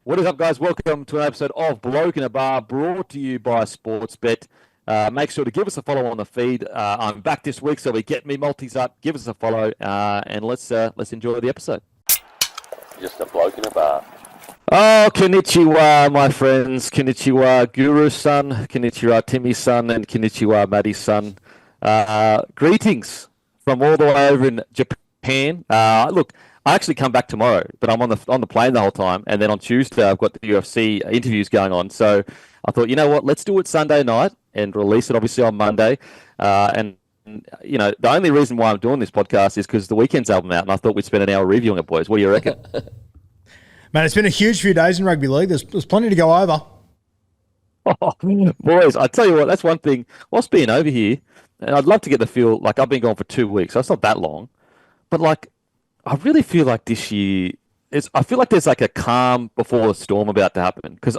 What is up, guys? Welcome to an episode of Bloke in a Bar, brought to you by Sportsbet. Make sure to give us a follow on the feed. I'm back this week, so we get me multis up. Give us a follow, and let's enjoy the episode. Just a bloke in a bar. Oh, konnichiwa, my friends. Konnichiwa, Guru-san. Konnichiwa, Timmy-san, and konnichiwa, Maddie-san. Greetings from all the way over in Japan. Look, I actually come back tomorrow, but I'm on the plane the whole time, and then on Tuesday I've got the UFC interviews going on. So I thought, you know what, let's do it Sunday night and release it obviously on Monday. And you know, the only reason why I'm doing this podcast is because the Weekend's album out, and I thought we'd spend an hour reviewing it, boys. What do you reckon? Man, it's been a huge few days in rugby league. There's plenty to go over. Oh, boys, I tell you what, that's one thing. Whilst being over here, and I'd love to get the feel, like I've been gone for 2 weeks, so it's not that long, but like I really feel like this year I feel like there's like a calm before the storm about to happen, because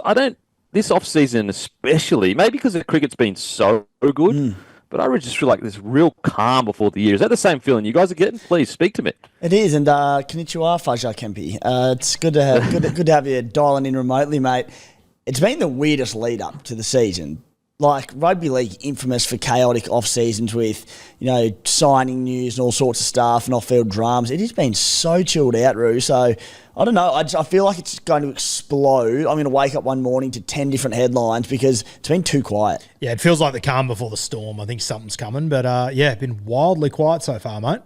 this off season especially, maybe because the cricket's been so good, but I just feel like there's real calm before the year. Is that the same feeling you guys are getting? Please speak to me. It is, and konnichiwa, Khawaja Kempi. It's good to have you dialing in remotely, mate. It's been the weirdest lead up to the season. Like, rugby league infamous for chaotic off seasons with, you know, signing news and all sorts of stuff and off-field dramas. It has been so chilled out, Roo. So, I don't know. I feel like it's going to explode. I'm going to wake up one morning to 10 different headlines because it's been too quiet. Yeah, it feels like the calm before the storm. I think something's coming. But, yeah, it's been wildly quiet so far, mate.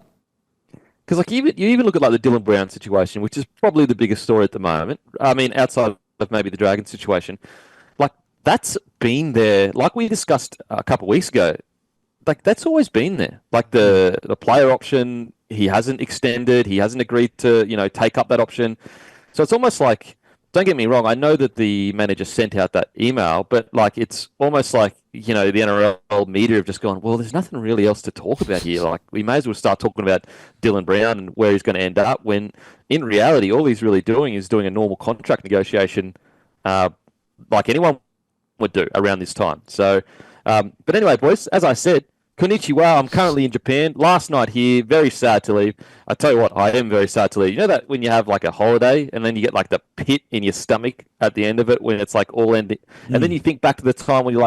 Because, like, you even look at, like, the Dylan Brown situation, which is probably the biggest story at the moment. I mean, outside of maybe the Dragons situation. Like, that's been there, like we discussed a couple of weeks ago. Like, that's always been there. Like, the player option, he hasn't extended. He hasn't agreed to, you know, take up that option. So it's almost like, don't get me wrong, I know that the manager sent out that email, but, like, it's almost like, you know, the NRL media have just gone, well, there's nothing really else to talk about here. Like, we may as well start talking about Dylan Brown and where he's going to end up, when, in reality, all he's really doing is doing a normal contract negotiation like anyone would do around this time. So, but anyway, boys, as I said, konnichiwa. I'm currently in Japan. Last night here, very sad to leave. I tell you what, I am very sad to leave. You know that when you have like a holiday and then you get like the pit in your stomach at the end of it when it's like all ending, and then you think back to the time when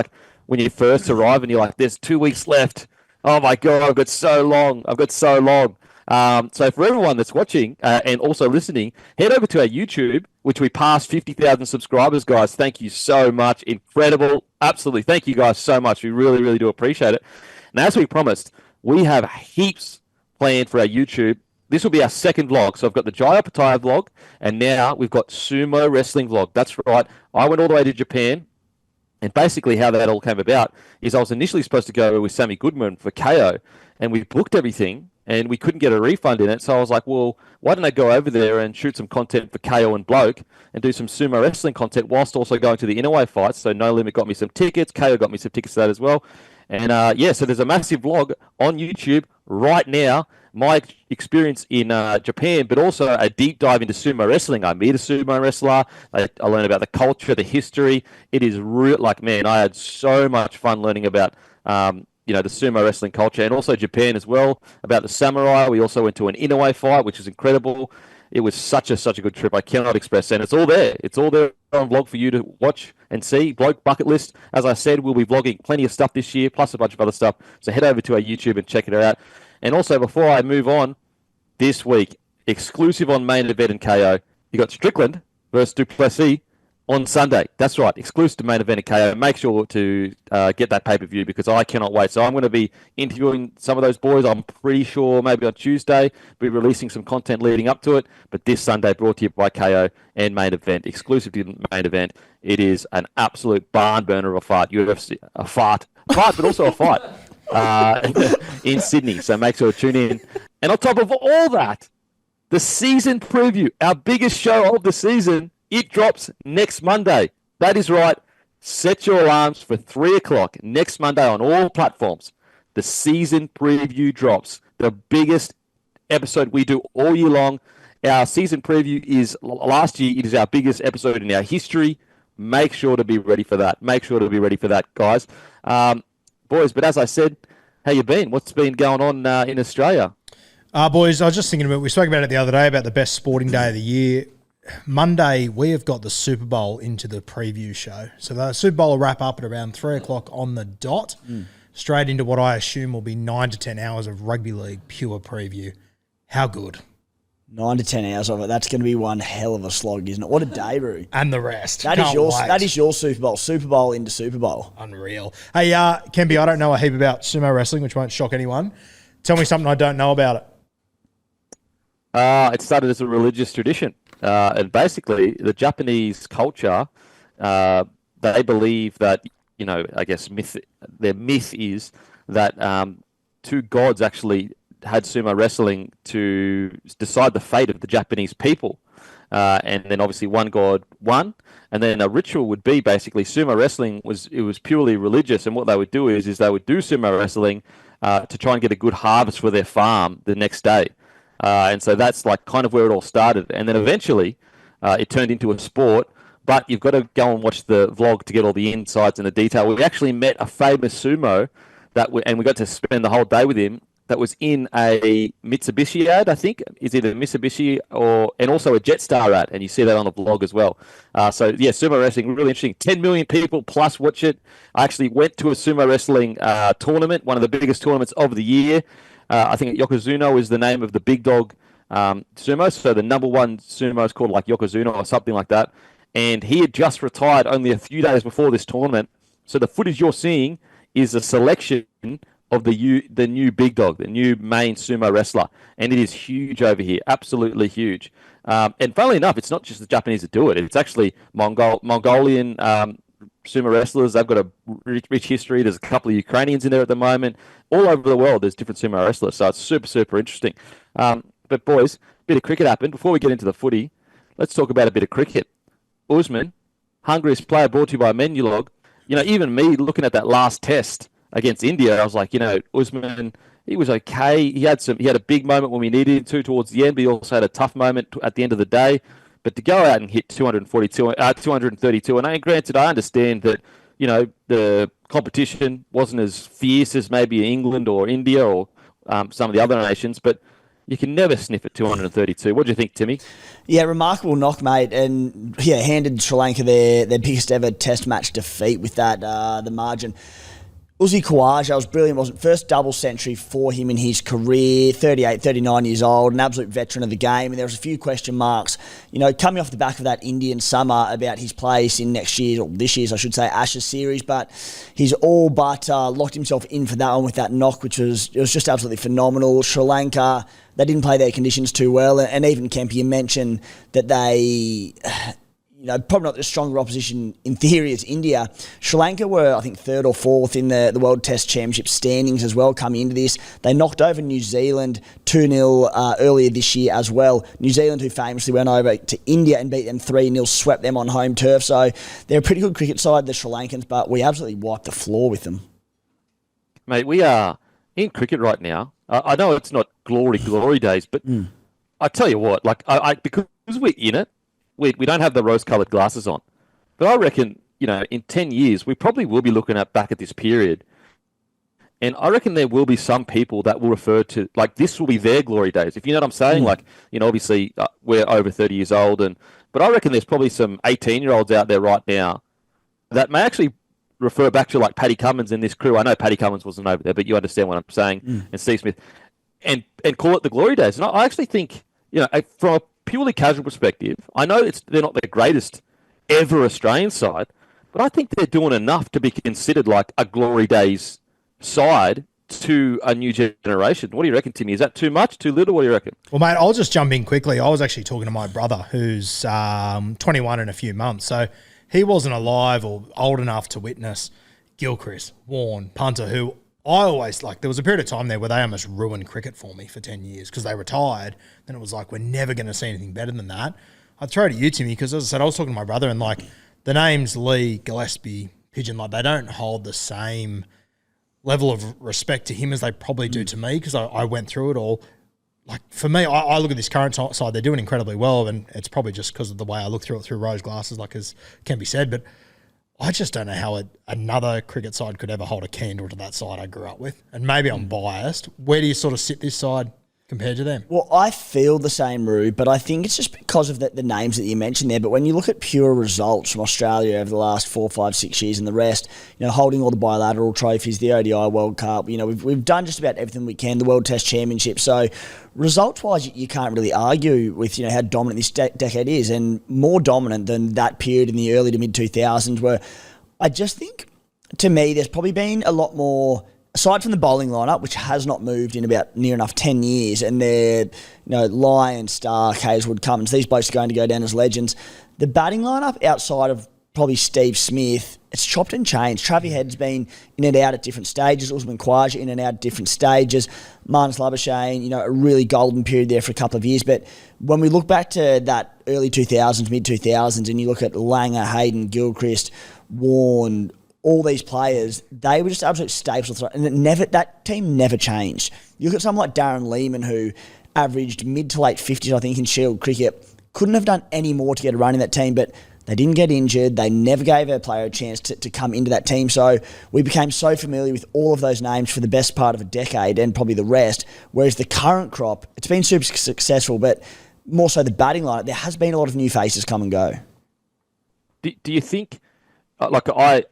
when you first arrive and you're like, there's 2 weeks left. Oh my God, I've got so long. So for everyone that's watching and also listening, head over to our YouTube, which we passed 50,000 subscribers, guys. Thank you so much. Incredible. Absolutely. Thank you guys so much. We really, really do appreciate it. And as we promised, we have heaps planned for our YouTube. This will be our second vlog. So I've got the Jai Apataya vlog, and now we've got sumo wrestling vlog. That's right. I went all the way to Japan. And basically how that all came about is I was initially supposed to go with Sammy Goodman for KO, and we booked everything, and we couldn't get a refund in it. So I was like, well, why don't I go over there and shoot some content for KO and Bloke and do some sumo wrestling content whilst also going to the Inouye fights. So No Limit got me some tickets. KO got me some tickets to that as well. And yeah, so there's a massive vlog on YouTube right now, my experience in Japan, but also a deep dive into sumo wrestling. I meet a sumo wrestler. I learn about the culture, the history. It is real. Like, man, I had so much fun learning about you know, the sumo wrestling culture, and also Japan as well, about the samurai. We also went to an Inouye fight, which was incredible. It was such a good trip. I cannot express, and it's all there. It's all there on vlog for you to watch and see. Bloke bucket list. As I said, we'll be vlogging plenty of stuff this year, plus a bunch of other stuff. So head over to our YouTube and check it out. And also, before I move on, this week, exclusive on Main Event and KO, you got Strickland versus Duplessis on Sunday. That's right, exclusive to Main Event and KO. Make sure to get that pay-per-view because I cannot wait. So I'm going to be interviewing some of those boys. I'm pretty sure maybe on Tuesday we'll be releasing some content leading up to it. But this Sunday, brought to you by KO and Main Event, exclusive to Main Event. It is an absolute barn burner of a fight. UFC, a fart, but also a fight in Sydney. So make sure to tune in. And on top of all that, the season preview, our biggest show of the season, it drops next Monday. That is right. Set your alarms for 3 o'clock next Monday on all platforms. The season preview drops. The biggest episode we do all year long. Our season preview is, last year, it is our biggest episode in our history. Make sure to be ready for that. Make sure to be ready for that, guys. Boys, but as I said, how you been? What's been going on in Australia? Boys, I was just thinking about, we spoke about it the other day, about the best sporting day of the year. Monday we have got the Super Bowl into the preview show. So the Super Bowl will wrap up at around 3 o'clock on the dot, straight into what I assume will be 9 to 10 hours of rugby league pure preview. How good? 9 to 10 hours of it. That's going to be one hell of a slog, isn't it? What a day, Roo. And the rest. That is your Super Bowl. Super Bowl into Super Bowl. Unreal. Hey, Kempy, I don't know a heap about sumo wrestling, which won't shock anyone. Tell me something I don't know about it. It started as a religious tradition. And basically, the Japanese culture, they believe that, I guess their myth is that two gods actually had sumo wrestling to decide the fate of the Japanese people. And then obviously one god won. And then a ritual would be basically sumo wrestling was purely religious. And what they would do is they would do sumo wrestling to try and get a good harvest for their farm the next day. And so that's like kind of where it all started. And then eventually it turned into a sport. But you've got to go and watch the vlog to get all the insights and the detail. We actually met a famous sumo and we got to spend the whole day with him. That was in a Mitsubishi ad, I think. Is it a Mitsubishi and also a Jetstar ad? And you see that on the vlog as well. So yeah, sumo wrestling, really interesting. 10 million people plus watch it. I actually went to a sumo wrestling tournament, one of the biggest tournaments of the year. I think Yokozuna is the name of the big dog sumo. So the number one sumo is called like Yokozuna or something like that. And he had just retired only a few days before this tournament. So the footage you're seeing is a selection of the new big dog, the new main sumo wrestler. And it is huge over here, absolutely huge. And funnily enough, it's not just the Japanese that do it. It's actually Mongolian sumo wrestlers. They've got a rich history. There's a couple of Ukrainians in there at the moment. All over the world, there's different sumo wrestlers. So it's super, super interesting. But boys, a bit of cricket happened. Before we get into the footy, let's talk about a bit of cricket. Usman, Hungriest player, brought to you by Menulog. Even me looking at that last test against India, I was like, Usman, he was okay. He had a big moment when we needed him to towards the end, but he also had a tough moment at the end of the day. But to go out and hit 232, and granted, I understand that, the competition wasn't as fierce as maybe England or India or some of the other nations, but you can never sniff at 232. What do you think, Timmy? Yeah, remarkable knock, mate. And yeah, handed Sri Lanka their biggest ever test match defeat with that, the margin. Khawaja was brilliant, wasn't it? First double century for him in his career, 38, 39 years old, an absolute veteran of the game. And there was a few question marks, coming off the back of that Indian summer about his place in next year's, or this year's, I should say, Ashes series. But he's all but locked himself in for that one with that knock, which was just absolutely phenomenal. Sri Lanka, they didn't play their conditions too well. And even Kemp, you mentioned that they... probably not the stronger opposition in theory as India. Sri Lanka were, I think, third or fourth in the World Test Championship standings as well coming into this. They knocked over New Zealand 2-0 earlier this year as well. New Zealand, who famously went over to India and beat them 3-0, swept them on home turf. So they're a pretty good cricket side, the Sri Lankans, but we absolutely wiped the floor with them. Mate, we are in cricket right now. I know it's not glory days, but I tell you what, because we're in it, we don't have the rose-coloured glasses on. But I reckon, in 10 years, we probably will be looking back at this period. And I reckon there will be some people that will refer to, this will be their glory days. If you know what I'm saying? Obviously, we're over 30 years old. But I reckon there's probably some 18-year-olds out there right now that may actually refer back to, Paddy Cummins and this crew. I know Paddy Cummins wasn't over there, but you understand what I'm saying. And Steve Smith. And call it the glory days. And I actually think, from a purely casual perspective, I know they're not the greatest ever Australian side, but I think they're doing enough to be considered like a glory days side to a new generation. What do you reckon, Timmy? Is that too much, too little? What do you reckon? Well, mate, I'll just jump in quickly. I was actually talking to my brother who's 21 in a few months, so he wasn't alive or old enough to witness Gilchrist, Warne, Punter, who I always, there was a period of time there where they almost ruined cricket for me for 10 years because they retired. Then it was we're never going to see anything better than that. I'd throw it to you, Timmy, because as I said, I was talking to my brother and the names Lee, Gillespie, Pigeon, they don't hold the same level of respect to him as they probably do to me because I went through it all. For me, I look at this current side, they're doing incredibly well, and it's probably just because of the way I look through it through rose glasses, as can be said, but I just don't know how another cricket side could ever hold a candle to that side I grew up with. And maybe I'm biased. Where do you sort of sit this side? compared to them. Well, I feel the same, Roo, but I think it's just because of the names that you mentioned there. But when you look at pure results from Australia over the last 4, 5, 6 years and the rest, holding all the bilateral trophies, the ODI World Cup, we've done just about everything we can, the World Test Championship. So results-wise, you can't really argue with how dominant this decade is, and more dominant than that period in the early to mid-2000s, where I just think, to me, there's probably been a lot more. Aside from the bowling lineup, which has not moved in about near enough 10 years, and they're, Lyon, Stark, Hazelwood, Cummins, these blokes are going to go down as legends. The batting lineup, outside of probably Steve Smith, it's chopped and changed. Travis Head's been in and out at different stages. Usman Khawaja in and out at different stages. Marnus Labuschagne, a really golden period there for a couple of years. But when we look back to that early 2000s, mid-2000s, and you look at Langer, Hayden, Gilchrist, Warne, all these players, they were just absolute staples. And that team never changed. You look at someone like Darren Lehman, who averaged mid to late 50s, I think, in Shield cricket. Couldn't have done any more to get a run in that team, but they didn't get injured. They never gave a player a chance to come into that team. So we became so familiar with all of those names for the best part of a decade and probably the rest. Whereas the current crop, it's been super successful, but more so the batting lineup, there has been a lot of new faces come and go. Do you think, I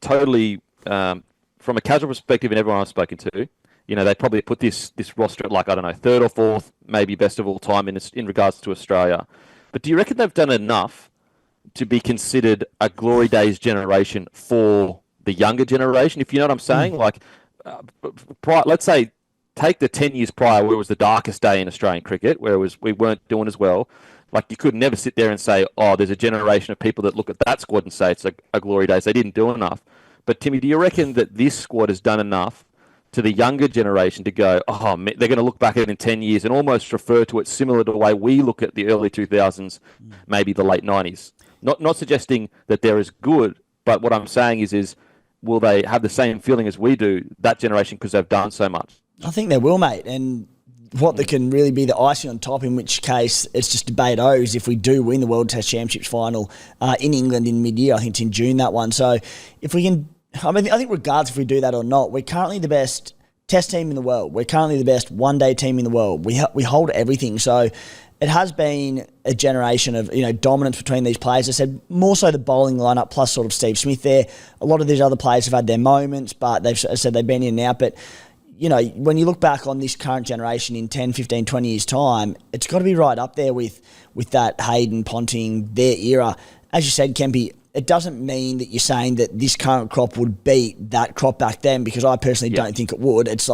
totally, from a casual perspective and everyone I've spoken to, they probably put this roster at, third or fourth, maybe best of all time in regards to Australia. But do you reckon they've done enough to be considered a glory days generation for the younger generation, if you know what I'm saying? Let's say, take the 10 years prior where it was the darkest day in Australian cricket, where we weren't doing as well. You could never sit there and say, oh, there's a generation of people that look at that squad and say it's a glory days. They didn't do enough. But, Timmy, do you reckon that this squad has done enough to the younger generation to go, oh, man, they're going to look back at it in 10 years and almost refer to it similar to the way we look at the early 2000s, maybe the late 90s? Not suggesting that they're as good, but what I'm saying is will they have the same feeling as we do, that generation, because they've done so much? I think they will, mate. And what that can really be the icing on top, in which case it's just debate is if we do win the World Test Championships final in England in mid-year. I think it's in June, that one. So if we can, I think regardless if we do that or not, we're currently the best Test team in the world. We're currently the best one-day team in the world. We hold everything. So it has been a generation of dominance between these players. I said more so the bowling lineup plus sort of Steve Smith there. A lot of these other players have had their moments, but they've been in and out. But when you look back on this current generation in 10, 15, 20 years' time, it's got to be right up there with that Hayden, Ponting, their era. As you said, Kempy, it doesn't mean that you're saying that this current crop would beat that crop back then, because I personally don't think it would. It's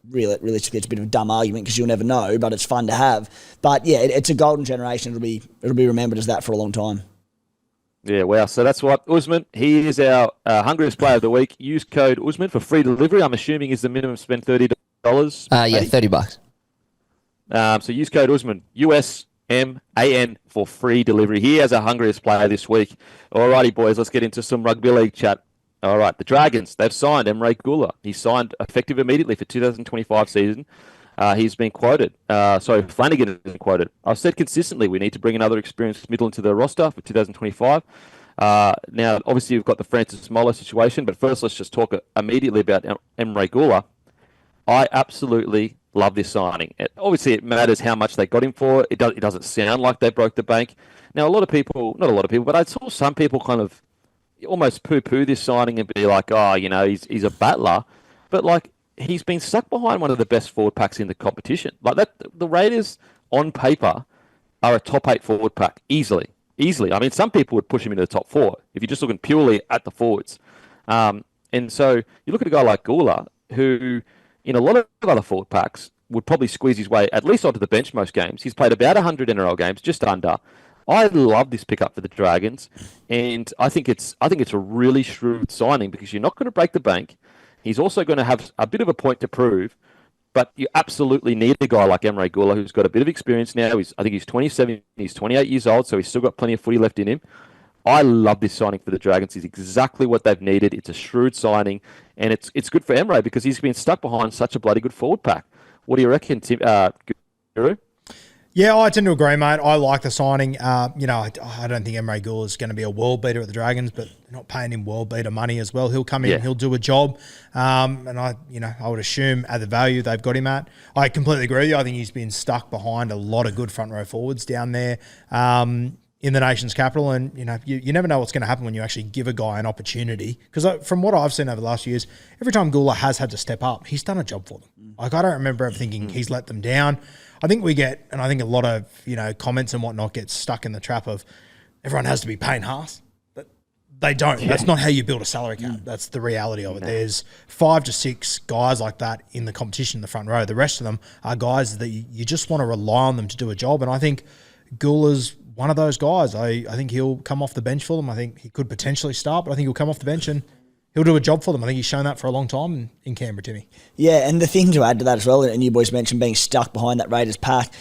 realistically, it's a bit of a dumb argument because you'll never know, but it's fun to have. But yeah, it's a golden generation. It'll be remembered as that for a long time. Yeah, wow. So that's what Usman, he is our Hungriest player of the week. Use code Usman for free delivery. I'm assuming is the minimum spend $30. Yeah, $30. So use code Usman, USMAN, for free delivery. He has our Hungriest player this week. Alrighty, boys, let's get into some rugby league chat. All right, the Dragons, they've signed Emre Guler. He signed effective immediately for 2025 season. He's been quoted. Flanagan has been quoted. I've said consistently we need to bring another experienced middle into the roster for 2025. Now, obviously, you've got the Francis Molo situation, but first let's just talk immediately about Emre Guler. I absolutely love this signing. Obviously, it matters how much they got him for. It doesn't sound like they broke the bank. Now, not a lot of people, but I saw some people kind of almost poo-poo this signing and be like, oh, he's a battler. But, he's been stuck behind one of the best forward packs in the competition. The Raiders, on paper, are a top 8 forward pack, easily. I mean, some people would push him into the top 4 if you're just looking purely at the forwards. And so you look at a guy like Guler, who, in a lot of other forward packs, would probably squeeze his way at least onto the bench most games. He's played about 100 NRL games, just under. I love this pickup for the Dragons, and I think it's a really shrewd signing because you're not going to break the bank. He's also going to have a bit of a point to prove, but you absolutely need a guy like Emre Guler who's got a bit of experience now. I think he's 27, he's 28 years old, so he's still got plenty of footy left in him. I love this signing for the Dragons. It's exactly what they've needed. It's a shrewd signing, and it's good for Emre because he's been stuck behind such a bloody good forward pack. What do you reckon, Guru? Yeah, I tend to agree, mate. I like the signing. I don't think Emre Guler is going to be a world beater at the Dragons, but they're not paying him world beater money as well. He'll come in, he'll do a job, and I would assume at the value they've got him at. I completely agree with you. I think he's been stuck behind a lot of good front row forwards down there in the nation's capital, and you never know what's going to happen when you actually give a guy an opportunity. Because from what I've seen over the last few years, every time Guler has had to step up, he's done a job for them. Like, I don't remember ever thinking he's let them down. I think we get, and I think a lot of comments and whatnot get stuck in the trap of everyone has to be Payne Haas, but they don't. That's not how you build a salary cap. That's the reality of it. There's 5 to 6 guys like that in the competition in the front row. The rest of them are guys that you just want to rely on them to do a job, and I think Guler's one of those guys. I think he'll come off the bench for them. I think he could potentially start, but I think he'll come off the bench and he'll do a job for them. I think he's shown that for a long time in Canberra, Timmy. Yeah, and the thing to add to that as well, and you boys mentioned being stuck behind that Raiders pack,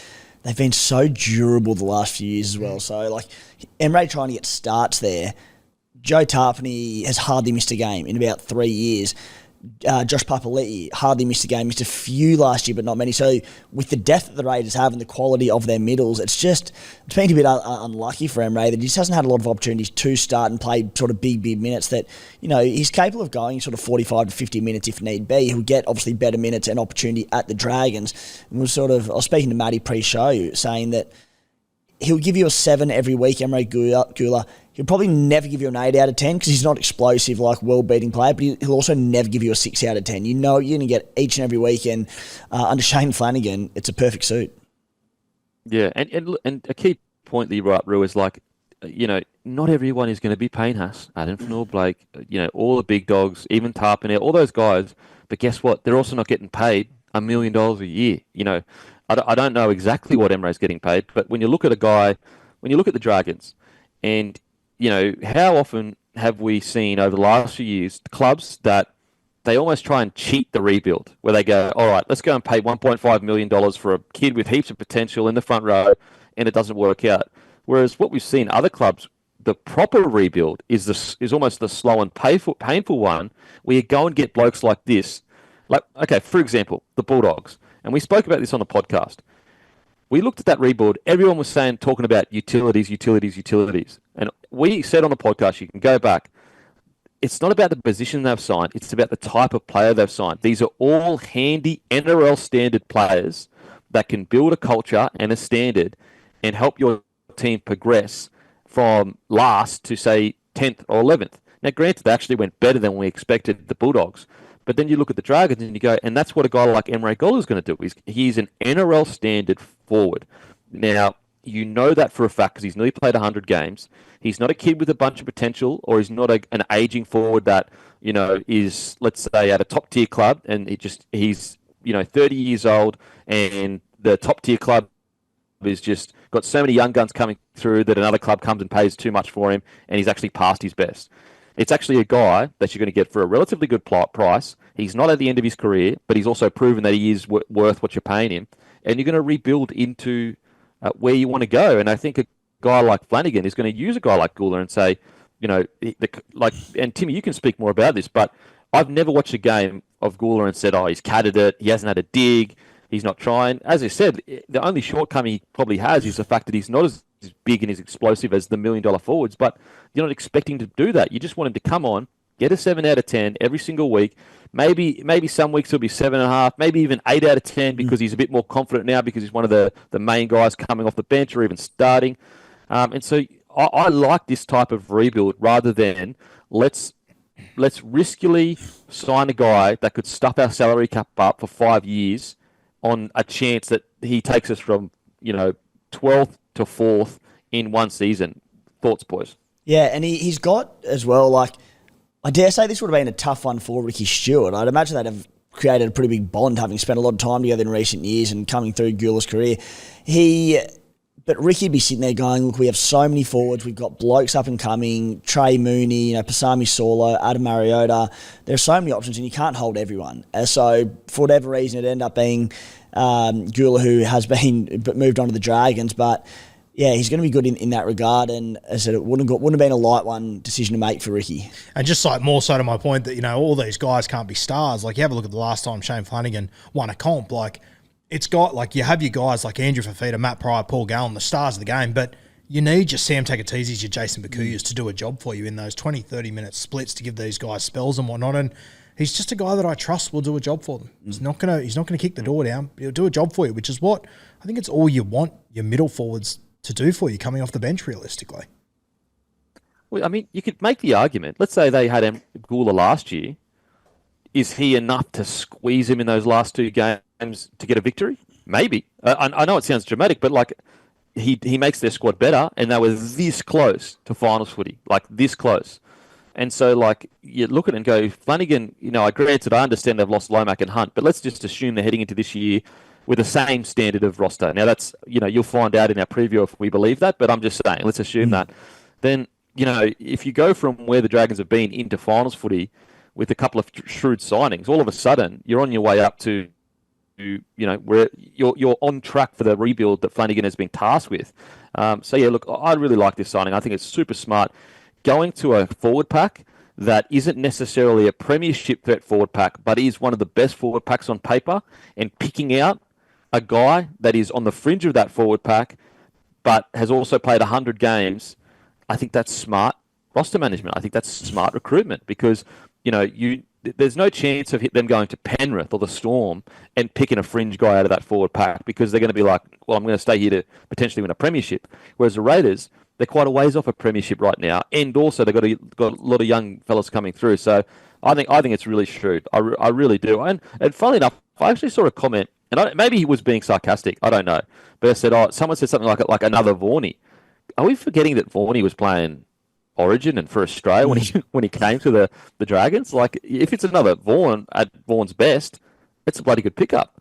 they've been so durable the last few years as well. So, like, Emre trying to get starts there. Joe Tarpany has hardly missed a game in about 3 years. Josh Papali'i hardly missed a game, missed a few last year, but not many. So with the depth that the Raiders have and the quality of their middles, it's been a bit unlucky for Emre that he just hasn't had a lot of opportunities to start and play sort of big minutes that, he's capable of going sort of 45 to 50 minutes if need be. He'll get obviously better minutes and opportunity at the Dragons. And I was speaking to Matty pre-show saying that he'll give you a 7 every week, Emre Guler. He'll probably never give you an 8 out of 10 because he's not explosive like world-beating player, but he'll also never give you a 6 out of 10. You're going to get each and every weekend. Under Shane Flanagan, it's a perfect suit. Yeah, and a key point that you brought up, Roo, is like, not everyone is going to be Payne Haas, Addin Fonua-Blake, all the big dogs, even Tarpany, all those guys. But guess what? They're also not getting paid $1 million a year. I don't know exactly what Emre's getting paid, but when you look at the Dragons, and how often have we seen over the last few years clubs that they almost try and cheat the rebuild, where they go, all right, let's go and pay $1.5 million for a kid with heaps of potential in the front row, and it doesn't work out. Whereas what we've seen other clubs, the proper rebuild is almost the slow and painful one, where you go and get blokes like this. Like, okay, for example, the Bulldogs. And we spoke about this on the podcast. We looked at that rebuild. Everyone was talking about utilities. And we said on the podcast, you can go back, it's not about the position they've signed. It's about the type of player they've signed. These are all handy NRL standard players that can build a culture and a standard and help your team progress from last to, say, 10th or 11th. Now, granted, they actually went better than we expected, the Bulldogs. But then you look at the Dragons and you go, and that's what a guy like Emre Guler is going to do. He's an NRL standard forward. Now, you know that for a fact because he's nearly played 100 games. He's not a kid with a bunch of potential, or he's not an aging forward that, is, let's say, at a top-tier club, and he's 30 years old, and the top-tier club is just got so many young guns coming through that another club comes and pays too much for him, and he's actually past his best. It's actually a guy that you're going to get for a relatively good price. He's not at the end of his career, but he's also proven that he is worth what you're paying him. And you're going to rebuild into where you want to go. And I think a guy like Flanagan is going to use a guy like Guler and say, and Timmy, you can speak more about this, but I've never watched a game of Guler and said, he's catted it, he hasn't had a dig, he's not trying. As I said, the only shortcoming he probably has is the fact that he's not as big and as explosive as the $1 million forwards, but you're not expecting to do that. You just want him to come on, get a 7 out of 10 every single week. Maybe some weeks it'll be 7.5, maybe even 8 out of 10 because he's a bit more confident now because he's one of the main guys coming off the bench or even starting. And so I like this type of rebuild rather than let's riskily sign a guy that could stuff our salary cap up for 5 years on a chance that he takes us from 12th to 4th in one season. Thoughts, boys? Yeah, and he's got as well, like, I dare say this would have been a tough one for Ricky Stewart. I'd imagine they'd have created a pretty big bond, having spent a lot of time together in recent years and coming through Guler's career. But Ricky'd be sitting there going, look, we have so many forwards. We've got blokes up and coming, Trey Mooney, Pasami Saulo, Adam Mariota. There's so many options and you can't hold everyone. So for whatever reason, it ended up being Guler, who has moved on to the Dragons. But yeah, he's going to be good in that regard. And as I said, it wouldn't have been a light one decision to make for Ricky. And just like more so to my point that, all these guys can't be stars. Like, you have a look at the last time Shane Flanagan won a comp. Like, it's got, like, you have your guys like Andrew Fafita, Matt Pryor, Paul Gallen, the stars of the game, but you need your Sam Takatisis, your Jason Bakuyas to do a job for you in those 20, 30-minute splits to give these guys spells and whatnot. And he's just a guy that I trust will do a job for them. He's not gonna kick the door down. He'll do a job for you, which is what I think it's all you want your middle forwards to do for you coming off the bench realistically. Well, I mean, you could make the argument. Let's say they had Emre Guler last year. Is he enough to squeeze him in those last 2 games to get a victory? Maybe. I know it sounds dramatic, but like he makes their squad better, and they were this close to finals footy, like this close. And so, like, you look at it and go, Flanagan, I understand they've lost Lomax and Hunt, but let's just assume they're heading into this year with the same standard of roster. Now, that's, you'll find out in our preview if we believe that, but I'm just saying, let's assume that. Then, if you go from where the Dragons have been into finals footy with a couple of shrewd signings, all of a sudden, you're on your way up to, where you're on track for the rebuild that Flanagan has been tasked with. So, yeah, look, I really like this signing. I think it's super smart. Going to a forward pack that isn't necessarily a premiership threat forward pack, but is one of the best forward packs on paper, and picking out a guy that is on the fringe of that forward pack, but has also played 100 games, I think that's smart roster management. I think that's smart recruitment because, there's no chance of them going to Penrith or the Storm and picking a fringe guy out of that forward pack because they're going to be like, well, I'm going to stay here to potentially win a premiership. Whereas the Raiders, they're quite a ways off a premiership right now, and also they've got a lot of young fellas coming through. So I think it's really shrewd. I really do. And funnily enough, I actually saw a comment, and maybe he was being sarcastic. I don't know, but I said, someone said something like another Vaughan. Are we forgetting that Vaughan was playing Origin and for Australia when he came to the Dragons? Like, if it's another Vaughan at Vaughan's best, it's a bloody good pickup.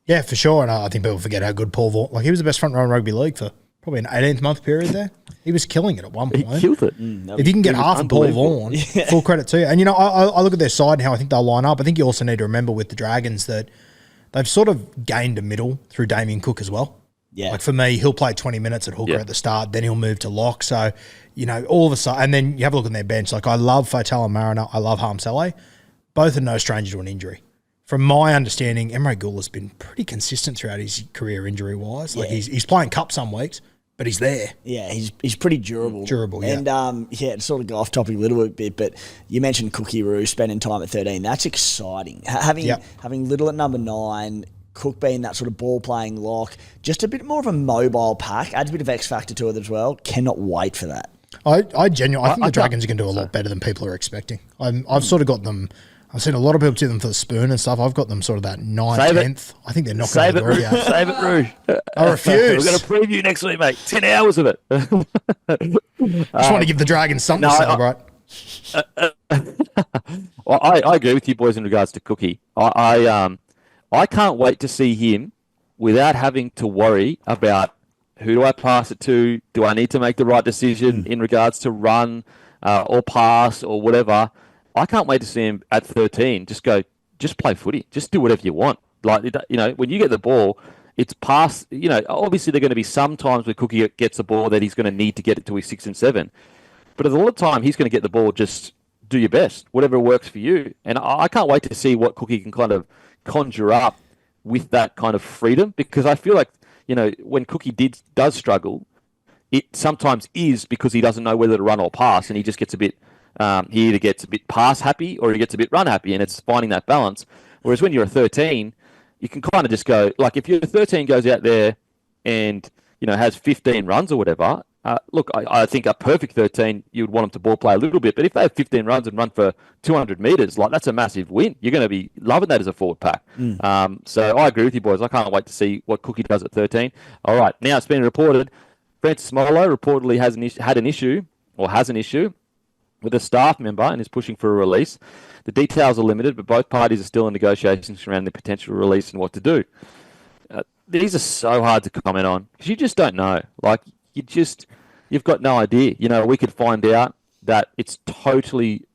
Yeah, for sure. And I think people forget how good Paul Vaughan, like, he was the best front row in rugby league for probably an 18-month period there. He was killing it at one point. He killed it. If you can get half of Paul Vaughan, full credit to you. And, I look at their side and how I think they'll line up. I think you also need to remember with the Dragons that they've sort of gained a middle through Damien Cook as well. Yeah. Like, for me, he'll play 20 minutes at hooker at the start, then he'll move to lock. So, all of a sudden, and then you have a look at their bench. Like, I love Fatal and Mariner. I love Haumole. Both are no stranger to an injury. From my understanding, Emre Guler's been pretty consistent throughout his career injury-wise. Like, he's playing cup some weeks, but he's there. Yeah, he's pretty durable. Durable, yeah. And, to sort of go off topic a little bit, but you mentioned Cookie Roo spending time at 13. That's exciting. Having Little at number 9, Cook being that sort of ball-playing lock, just a bit more of a mobile pack, adds a bit of X factor to it as well. Cannot wait for that. I genuinely think the Dragons are going to do a lot better than people are expecting. I've sort of got them. I've seen a lot of people do them for the spoon and stuff. I've got them sort of that 9th, 10th. I think they're not going to do it. Save it, Roo. I refuse. We're going to preview next week, mate. 10 hours of it. Just want to give the Dragons something to celebrate. Well, I agree with you boys in regards to Cookie. I can't wait to see him without having to worry about who do I pass it to? Do I need to make the right decision in regards to run or pass or whatever? I can't wait to see him at 13 just play footy. Just do whatever you want. Like, when you get the ball, it's pass. Obviously there are going to be some times where Cookie gets the ball that he's going to need to get it to his 6 and 7. But a lot of the time he's going to get the ball, just do your best, whatever works for you. And I can't wait to see what Cookie can kind of conjure up with that kind of freedom, because I feel like, when Cookie does struggle, it sometimes is because he doesn't know whether to run or pass, and he just gets a bit, he either gets a bit pass happy or he gets a bit run happy, and it's finding that balance. Whereas when you're a 13, you can kind of just go, like, if your 13 goes out there and, has 15 runs or whatever, look, I think a perfect 13, you would want them to ball play a little bit. But if they have 15 runs and run for 200 metres, like, that's a massive win. You're going to be loving that as a forward pack. So I agree with you, boys. I can't wait to see what Cookie does at 13. All right, now it's been reported Francis Molo reportedly has an issue with a staff member and is pushing for a release. The details are limited, but both parties are still in negotiations around the potential release and what to do. These are so hard to comment on because you just don't know. Like, you've got no idea. We could find out that it's totally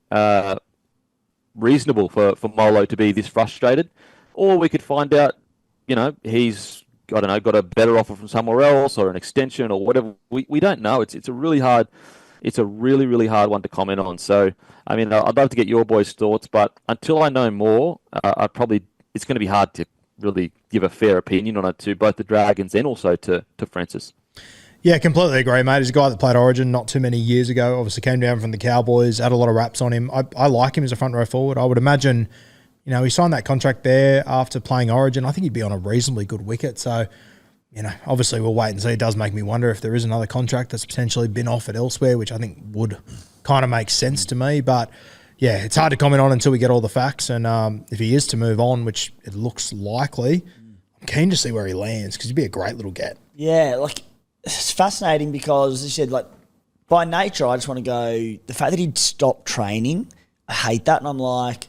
reasonable for Molo to be this frustrated, or we could find out, he's, I don't know, got a better offer from somewhere else or an extension or whatever. We don't know. It's a really hard, really hard one to comment on. So, I mean, I'd love to get your boys' thoughts, but until I know more, it's going to be hard to really give a fair opinion on it to both the Dragons and also to Francis. Yeah, completely agree, mate. He's a guy that played Origin not too many years ago. Obviously came down from the Cowboys, had a lot of raps on him. I like him as a front row forward. I would imagine, he signed that contract there after playing Origin. I think he'd be on a reasonably good wicket. So, obviously we'll wait and see. It does make me wonder if there is another contract that's potentially been offered elsewhere, which I think would kind of make sense to me. But, yeah, it's hard to comment on until we get all the facts. And if he is to move on, which it looks likely, I'm keen to see where he lands because he'd be a great little get. Yeah, it's fascinating because, as you said, by nature, I just want to go, the fact that he'd stopped training, I hate that. And I'm like,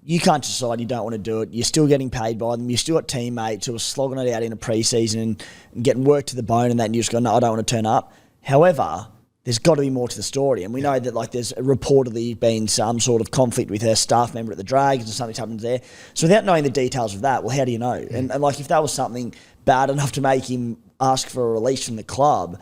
you can't decide you don't want to do it. You're still getting paid by them. You've still got teammates who are slogging it out in a preseason and getting work to the bone and that, and you just go, no, I don't want to turn up. However, there's got to be more to the story. And we know that there's reportedly been some sort of conflict with her staff member at the Dragons or something's happened there. So without knowing the details of that, well, how do you know? And if that was something bad enough to make him ask for a release from the club,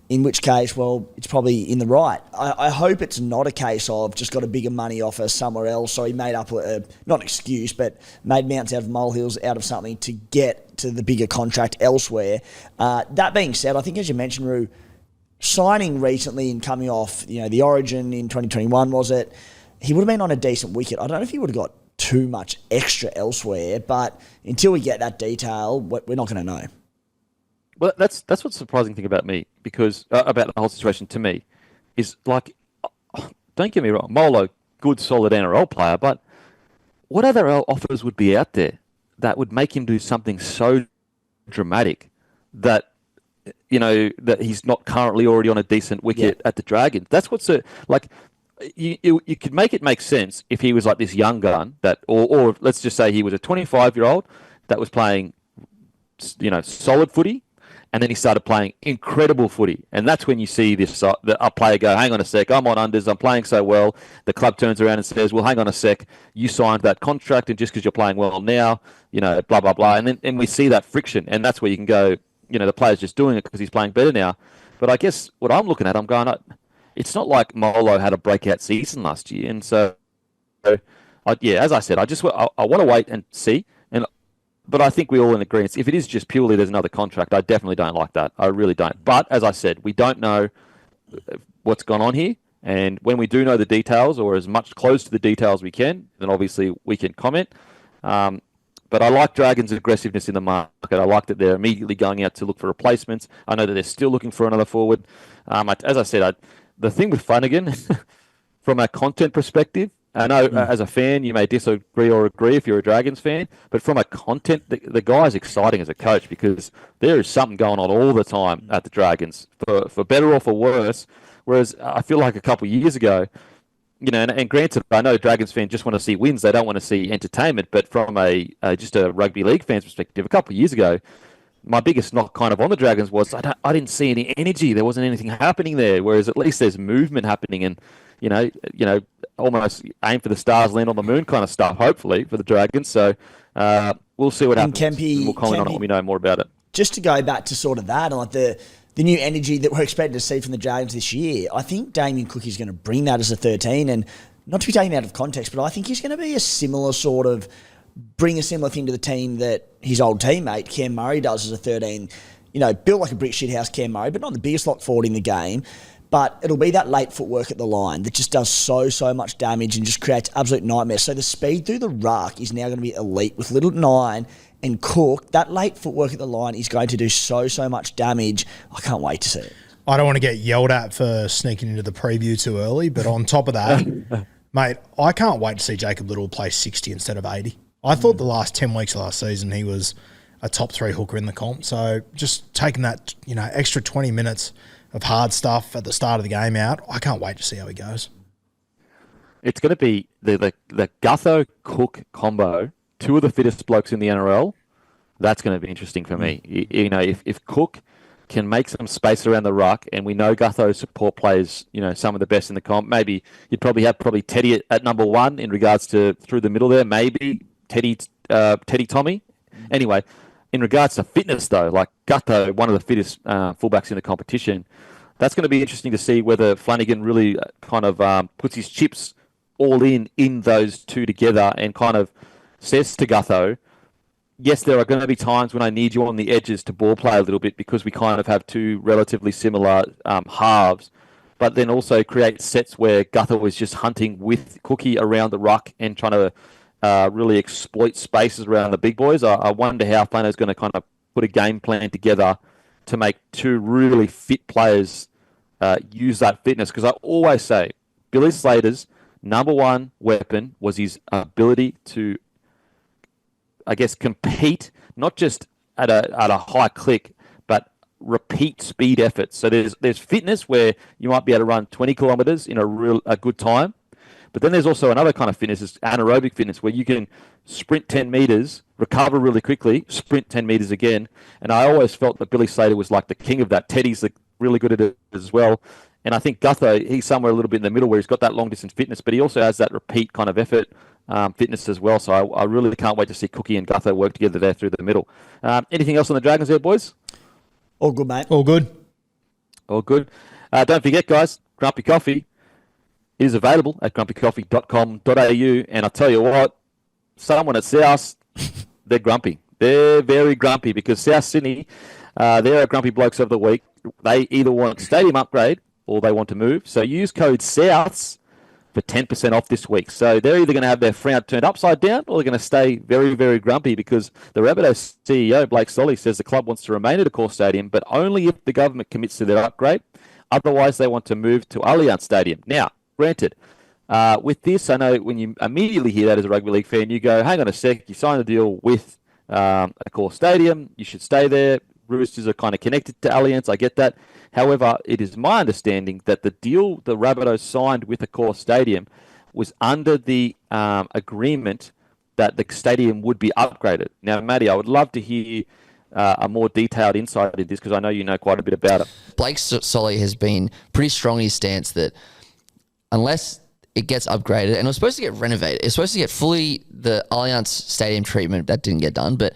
in which case, well, it's probably in the right. I hope it's not a case of just got a bigger money offer somewhere else, so he made up not an excuse, but made mounts out of molehills out of something to get to the bigger contract elsewhere. That being said, I think as you mentioned, Roo, signing recently and coming off, the Origin in 2021, was it? He would have been on a decent wicket. I don't know if he would have got too much extra elsewhere, but until we get that detail, we're not going to know. Well, that's what's the surprising thing about me, because about the whole situation to me is don't get me wrong, Molo, good solid NRL player, but what other offers would be out there that would make him do something so dramatic that that he's not currently already on a decent wicket at the Dragons? That's what's you could make it make sense if he was like this young gun or let's just say he was a 25-year-old that was playing solid footy. And then he started playing incredible footy. And that's when you see a player go, hang on a sec, I'm on unders, I'm playing so well. The club turns around and says, well, hang on a sec, you signed that contract, and just because you're playing well now, blah, blah, blah. And we see that friction. And that's where you can go, the player's just doing it because he's playing better now. But I guess what I'm looking at, I'm going, it's not like Molo had a breakout season last year. And so, as I said, I want to wait and see. But I think we're all in agreement. If it is just purely there's another contract, I definitely don't like that. I really don't. But as I said, we don't know what's gone on here. And when we do know the details, or as much close to the details we can, then obviously we can comment. But I like Dragons' aggressiveness in the market. I like that they're immediately going out to look for replacements. I know that they're still looking for another forward. As I said, the thing with Flanagan, from a content perspective, I know as a fan you may disagree or agree if you're a Dragons fan, but from a content, the guy's exciting as a coach because there is something going on all the time at the Dragons, for better or for worse. Whereas I feel like a couple of years ago, and granted, I know Dragons fans just want to see wins; they don't want to see entertainment. But from just a rugby league fan's perspective, a couple of years ago, my biggest knock kind of on the Dragons was I didn't see any energy. There wasn't anything happening there. Whereas at least there's movement happening, and almost aim for the stars, land on the moon kind of stuff, hopefully, for the Dragons. So we'll see what happens. We'll comment on it when we know more about it. Just to go back to sort of that, and the new energy that we're expected to see from the Dragons this year, I think Damien Cook is going to bring that as a 13, and not to be taken out of context, but I think he's going to be bring a similar thing to the team that his old teammate Cam Murray does as a 13. Built like a brick shithouse, Cam Murray, but not the biggest lock forward in the game. But it'll be that late footwork at the line that just does so much damage and just creates absolute nightmares. So the speed through the ruck is now going to be elite with Little 9 and Cook. That late footwork at the line is going to do so much damage. I can't wait to see it. I don't want to get yelled at for sneaking into the preview too early, but on top of that, mate, I can't wait to see Jacob Little play 60 instead of 80. I thought the last 10 weeks of last season he was a top 3 hooker in the comp. So just taking that extra 20 minutes of hard stuff at the start of the game out, I can't wait to see how he goes. It's going to be the Gutho Cook combo, two of the fittest blokes in the NRL. That's going to be interesting for me. If Cook can make some space around the ruck, and we know Gutho's support players, some of the best in the comp. Maybe you'd probably have Teddy at number 1 in regards to through the middle there. Maybe Teddy Tommy. Anyway, in regards to fitness, though, like Gutho, one of the fittest fullbacks in the competition, that's going to be interesting to see whether Flanagan really kind of puts his chips all in those two together and kind of says to Gutho, yes, there are going to be times when I need you on the edges to ball play a little bit because we kind of have two relatively similar halves, but then also create sets where Gutho was just hunting with Cookie around the ruck and trying to really exploit spaces around the big boys. I wonder how Flano's going to kind of put a game plan together to make two really fit players use that fitness. Because I always say Billy Slater's number one weapon was his ability to, I guess, compete, not just at a high click, but repeat speed efforts. So there's fitness where you might be able to run 20 kilometers in a good time. But then there's also another kind of fitness, is anaerobic fitness, where you can sprint 10 meters, recover really quickly, sprint 10 meters again. And I always felt that Billy Slater was like the king of that. Teddy's really good at it as well. And I think Gutho, he's somewhere a little bit in the middle where he's got that long distance fitness, but he also has that repeat kind of effort fitness as well. So I really can't wait to see Cookie and Gutho work together there through the middle. Anything else on the Dragons there, boys? All good, mate. All good. All good. Don't forget, guys, Grumpy Coffee is available at grumpycoffee.com.au. And I tell you what, someone at South, they're grumpy. They're very grumpy because South Sydney, they're our grumpy blokes of the week. They either want stadium upgrade or they want to move. So use code SOUTHS for 10% off this week. So they're either going to have their frown turned upside down or they're going to stay very, very grumpy because the Rabbitohs CEO, Blake Solly, says the club wants to remain at Accor Stadium, but only if the government commits to their upgrade. Otherwise, they want to move to Allianz Stadium. Now, granted, with this, I know when you immediately hear that as a rugby league fan, you go, hang on a sec, you signed a deal with Accor Stadium, you should stay there. Roosters are kind of connected to Allianz, I get that. However, it is my understanding that the deal the Rabbitohs signed with Accor Stadium was under the agreement that the stadium would be upgraded. Now, Matty, I would love to hear a more detailed insight into this because I know you know quite a bit about it. Blake Solly has been pretty strong in his stance that unless it gets upgraded, and it was supposed to get renovated, it's supposed to get fully the Allianz Stadium treatment, that didn't get done, but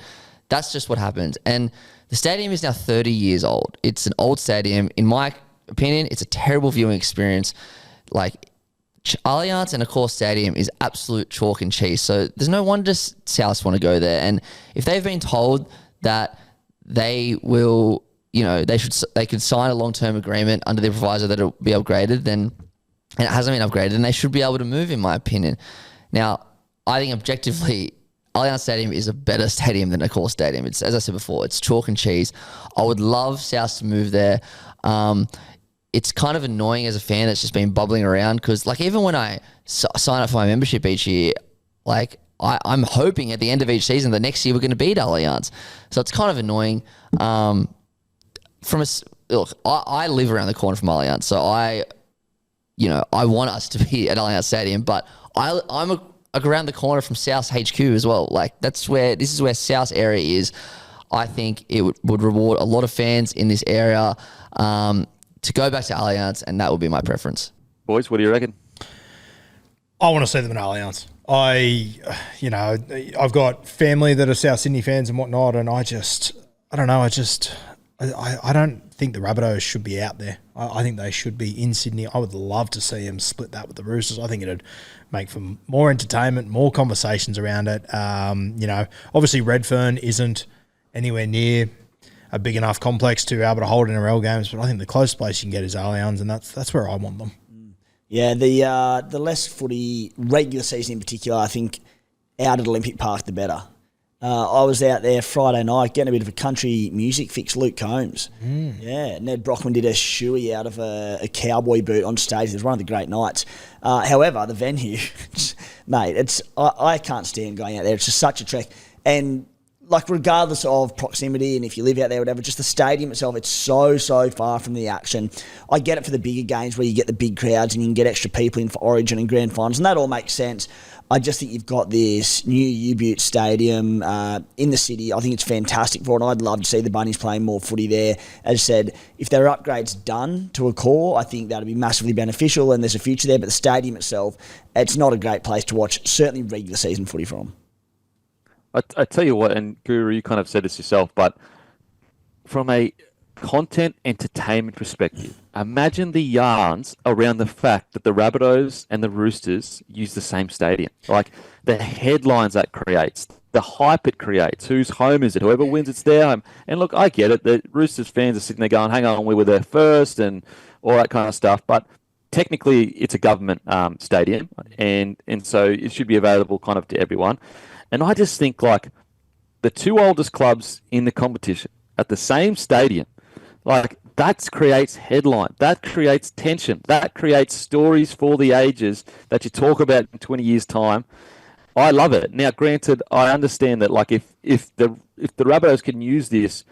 that's just what happened. And the stadium is now 30 years old. It's an old stadium. In my opinion, it's a terrible viewing experience. Like, Allianz and Accor Stadium is absolute chalk and cheese. So there's no wonder Souths want to go there. And if they've been told that they will, they could sign a long-term agreement under the proviso that it'll be upgraded, then, and it hasn't been upgraded, then they should be able to move, in my opinion. Now, I think objectively, Allianz Stadium is a better stadium than Accor Stadium. It's, as I said before, it's chalk and cheese. I would love South to move there. It's kind of annoying as a fan that's just been bubbling around because, like, even when I sign up for my membership each year, like, I'm hoping at the end of each season that next year we're going to beat Allianz. So it's kind of annoying. Look, I live around the corner from Allianz, so I want us to be at Allianz Stadium, but I'm around the corner from South HQ as well. Like, this is where South area is. I think it would reward a lot of fans in this area to go back to Allianz, and that would be my preference. Boys, what do you reckon? I want to see them in Allianz. I've got family that are South Sydney fans and whatnot, and I don't know. I don't think the Rabbitohs should be out there. I think they should be in Sydney. I would love to see them split that with the Roosters. I think it'd make for more entertainment, more conversations around it. Obviously Redfern isn't anywhere near a big enough complex to be able to hold NRL games, but I think the closest place you can get is Allianz, and that's where I want them. Yeah, the less footy regular season in particular, I think out at Olympic Park the better. I was out there Friday night getting a bit of a country music fix. Luke Combs. Yeah, Ned Brockman did a shoey out of a cowboy boot on stage. It was one of the great nights. However, the venue, mate, I can't stand going out there. It's just such a trek. And like, regardless of proximity and if you live out there or whatever, just the stadium itself, it's so far from the action. I get it for the bigger games where you get the big crowds and you can get extra people in for Origin and Grand Finals, and that all makes sense. I just think you've got this new U-Butte stadium in the city. I think it's fantastic for it. I'd love to see the Bunnies playing more footy there. As I said, if there are upgrades done to Accor, I think that would be massively beneficial and there's a future there. But the stadium itself, it's not a great place to watch, certainly regular season footy from. I tell you what, and Guru, you kind of said this yourself, but from a content entertainment perspective, imagine the yarns around the fact that the Rabbitohs and the Roosters use the same stadium. Like, the headlines that creates, the hype it creates. Whose home is it? Whoever wins, it's their home. And look, I get it. The Roosters fans are sitting there going, hang on, we were there first and all that kind of stuff. But technically, it's a government stadium, and so it should be available kind of to everyone. And I just think, like, the two oldest clubs in the competition at the same stadium, like, that creates headline, that creates tension, that creates stories for the ages that you talk about in 20 years' time. I love it. Now, granted, I understand that, like, if the Rabbitohs can use this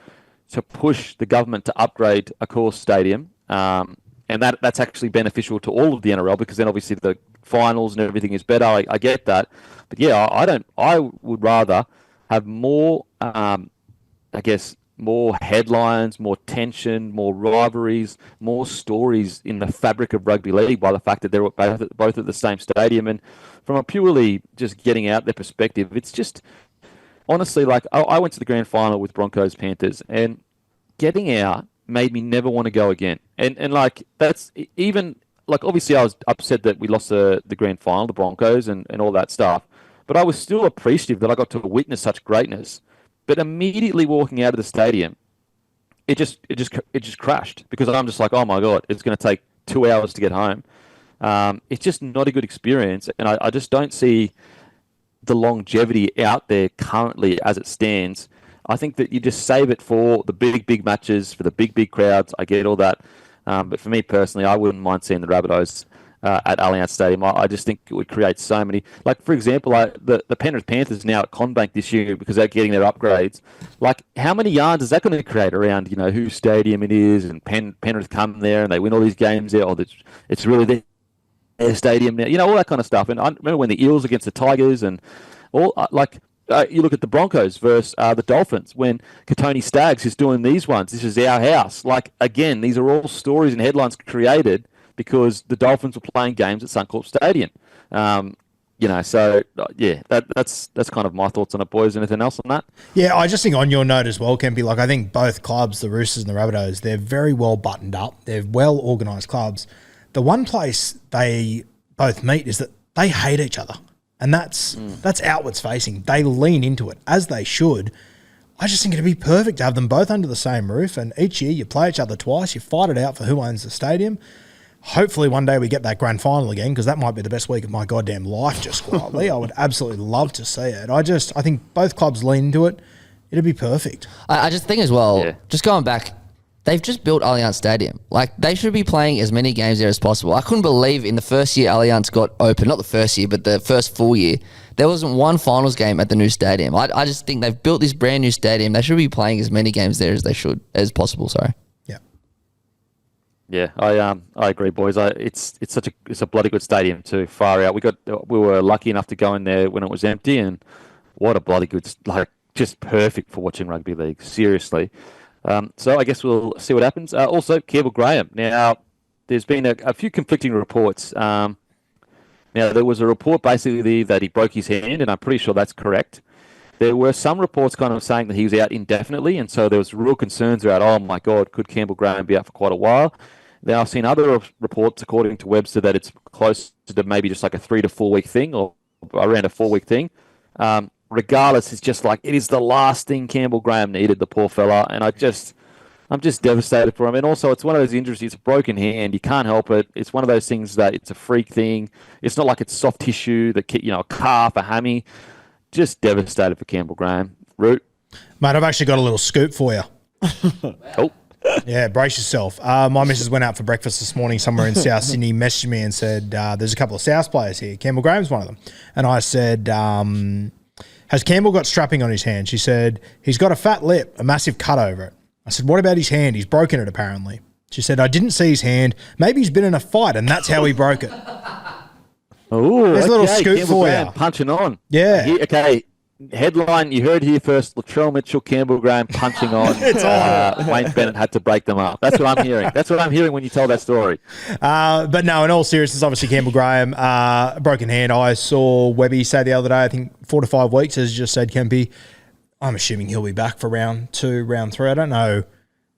to push the government to upgrade Accor Stadium, and that's actually beneficial to all of the NRL, because then obviously the finals and everything is better. I get that, but yeah, I would rather have more, more headlines, more tension, more rivalries, more stories in the fabric of rugby league by the fact that they're both at the same stadium. And from a purely just getting out their perspective, it's just honestly, like, I went to the grand final with Broncos Panthers, and getting out made me never want to go again. And like, that's even, like, obviously I was upset that we lost the grand final, the Broncos and all that stuff, but I was still appreciative that I got to witness such greatness. But immediately walking out of the stadium, it just crashed, because I'm just like, oh my God, it's going to take 2 hours to get home. It's just not a good experience, and I just don't see the longevity out there currently as it stands. I think that you just save it for the big matches, for the big crowds. I get all that, but for me personally, I wouldn't mind seeing the Rabbitohs at Allianz Stadium. I just think it would create so many. Like, for example, the Penrith Panthers now at Conbank this year, because they're getting their upgrades. Like, how many yards is that going to create around, whose stadium it is, and Penrith come there and they win all these games there, or it's really their stadium now, all that kind of stuff. And I remember when the Eels against the Tigers and all, you look at the Broncos versus the Dolphins, when Katoni Staggs is doing these ones. This is our house. Like, again, these are all stories and headlines created because the Dolphins were playing games at Suncorp Stadium. So yeah, that's kind of my thoughts on it, boys. Anything else on that? Yeah, I just think on your note as well, Kempy, like, I think both clubs, the Roosters and the Rabbitohs, they're very well buttoned up. They're well organised clubs. The one place they both meet is that they hate each other. And that's outwards facing. They lean into it, as they should. I just think it'd be perfect to have them both under the same roof, and each year you play each other twice, you fight it out for who owns the stadium. Hopefully one day we get that grand final again, because that might be the best week of my goddamn life, just quietly. I would absolutely love to see it. I think both clubs lean into it. It'd be perfect. I just think as well, just going back, they've just built Allianz Stadium. Like, they should be playing as many games there as possible. I couldn't believe in the first year Allianz got open, not the first year, but the first full year, there wasn't one finals game at the new stadium. I just think they've built this brand new stadium. They should be playing as many games there as possible. Sorry. Yeah, I agree, boys. It's a bloody good stadium too. Far out. We were lucky enough to go in there when it was empty, and what a bloody good, just perfect for watching rugby league. Seriously. So I guess we'll see what happens. Also, Campbell Graham. Now, there's been a few conflicting reports. Now, there was a report basically that he broke his hand, and I'm pretty sure that's correct. There were some reports kind of saying that he was out indefinitely, and so there was real concerns about, oh my God, could Campbell Graham be out for quite a while? Then I've seen other reports, according to Webster, that it's close to maybe just like a 3 to 4 week thing, or around a 4 week thing. Regardless, it's just like, it is the last thing Campbell Graham needed, the poor fella, and I'm just devastated for him. And also, it's one of those injuries, it's a broken hand, you can't help it. It's one of those things that it's a freak thing. It's not like it's soft tissue, a calf, a hammy. Just devastated for Campbell Graham. Root. Mate, I've actually got a little scoop for you. Oh. Yeah, brace yourself. My missus went out for breakfast this morning somewhere in South Sydney, messaged me and said, there's a couple of South players here. Campbell Graham's one of them. And I said, has Campbell got strapping on his hand? She said, he's got a fat lip, a massive cut over it. I said, what about his hand? He's broken it apparently. She said, I didn't see his hand. Maybe he's been in a fight and that's how he broke it. Oh, there's a little scoop Campbell for Graham you. Punching on. Yeah. Okay. Headline, you heard here first, Latrell Mitchell, Campbell Graham punching on. Wayne Bennett had to break them up. That's what I'm hearing. That's what I'm hearing when you tell that story. But no, in all seriousness, obviously Campbell Graham, broken hand. I saw Webby say the other day, I think 4 to 5 weeks, as you just said, Kempy. I'm assuming he'll be back for round 2, round 3. I don't know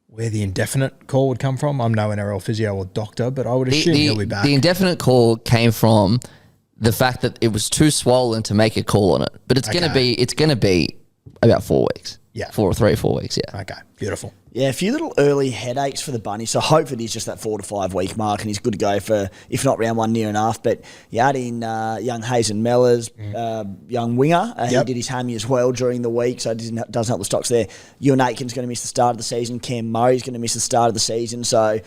where the indefinite call would come from. I'm no NRL physio or doctor, but I would assume he'll be back. The indefinite call came from the fact that it was too swollen to make a call on it. But it's gonna be about 4 weeks. Yeah. 3 or 4 weeks, yeah. Okay, beautiful. Yeah, a few little early headaches for the Bunny. So hopefully he's just that 4 to 5 week mark and he's good to go for, if not round one, near enough. But you add in young Hazen Mellors, young winger. He did his hammy as well during the week, so it doesn't help the stocks there. Ewan Aitken's going to miss the start of the season. Cam Murray's going to miss the start of the season. So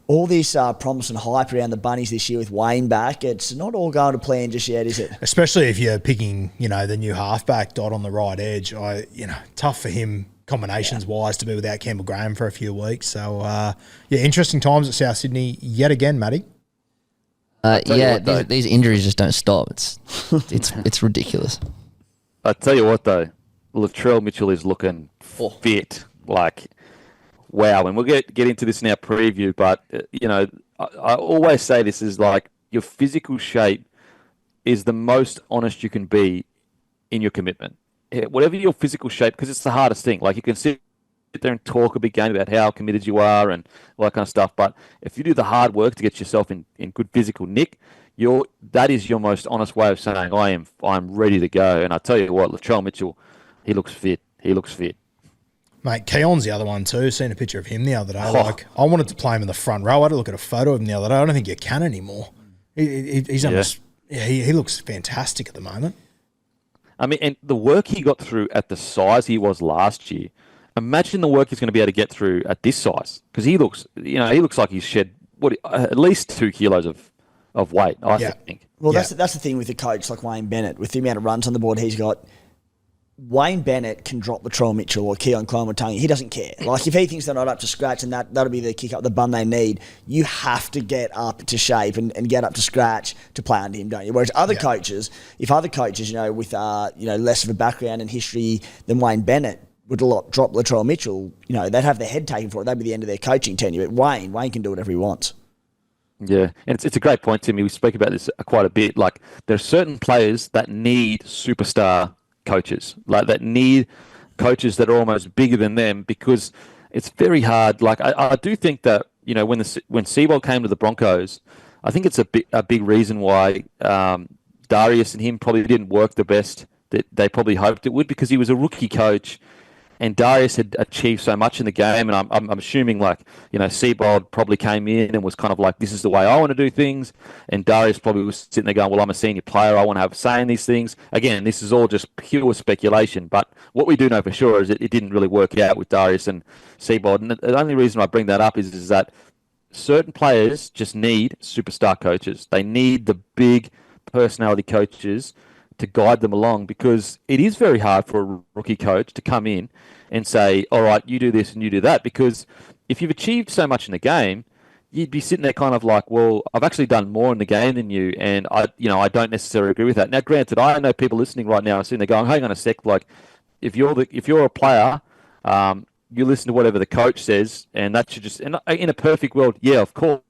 all this promise and hype around the Bunnies this year with Wayne back, it's not all going to plan just yet, is it? Especially if you're picking, the new halfback Dot on the right edge. Tough for him combinations-wise to be without Campbell Graham for a few weeks. So, interesting times at South Sydney yet again, Matty. These injuries just don't stop. It's ridiculous. I tell you what, though, Latrell Mitchell is looking fit. Wow. And we'll get into this in our preview, but, I always say this is your physical shape is the most honest you can be in your commitment. Whatever your physical shape, because it's the hardest thing. You can sit there and talk a big game about how committed you are and all that kind of stuff, but if you do the hard work to get yourself in good physical nick, that is your most honest way of saying I'm ready to go. And I tell you what, Latrell Mitchell, he looks fit. Mate, Keon's the other one too. Seen a picture of him the other day. I wanted to play him in the front row. I had to look at a photo of him the other day. I don't think you can anymore. He's almost he looks fantastic at the moment. I mean, and the work he got through at the size he was last year, imagine the work he's going to be able to get through at this size. Because he looks like he's shed at least 2 kilos of weight, I think. Well, that's the thing with a coach like Wayne Bennett. With the amount of runs on the board he's got, Wayne Bennett can drop Latrell Mitchell or Keon Koloamatangi. He doesn't care. If he thinks they're not up to scratch and that'll be the kick up the bum they need, you have to get up to shape and get up to scratch to play under him, don't you? Whereas other coaches, with with less of a background and history than Wayne Bennett would drop Latrell Mitchell, they'd have their head taken for it. That'd be the end of their coaching tenure. But Wayne can do whatever he wants. Yeah, and it's a great point, Timmy. We spoke about this quite a bit. There are certain players that need superstar coaches, that need coaches that are almost bigger than them, because it's very hard. I do think that when Seibold came to the Broncos, I think it's a big reason why Darius and him probably didn't work the best that they probably hoped it would, because he was a rookie coach and Darius had achieved so much in the game, and I'm assuming Seibold probably came in and was kind of this is the way I want to do things, and Darius probably was sitting there going, well, I'm a senior player, I want to have a say in these things. Again, this is all just pure speculation, but what we do know for sure is that it didn't really work out with Darius and Seibold, and the only reason I bring that up is that certain players just need superstar coaches. They need the big personality coaches to guide them along, because it is very hard for a rookie coach to come in and say, all right, you do this and you do that, because if you've achieved so much in the game, you'd be sitting there kind of well, I've actually done more in the game than you, and I don't necessarily agree with that. Now, granted, I know people listening right now are sitting there going, hang on a sec, if you're a player, you listen to whatever the coach says, and that should just, and in a perfect world, yeah, of course,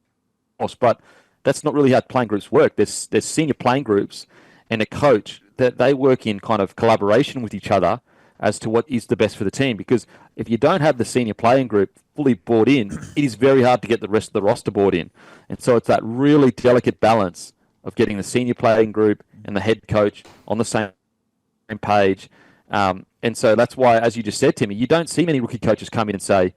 but that's not really how playing groups work. There's senior playing groups and a coach that they work in kind of collaboration with each other as to what is the best for the team. Because if you don't have the senior playing group fully bought in, it is very hard to get the rest of the roster bought in. And so it's that really delicate balance of getting the senior playing group and the head coach on the same page. And so that's why, as you just said, Timmy, you don't see many rookie coaches come in and say,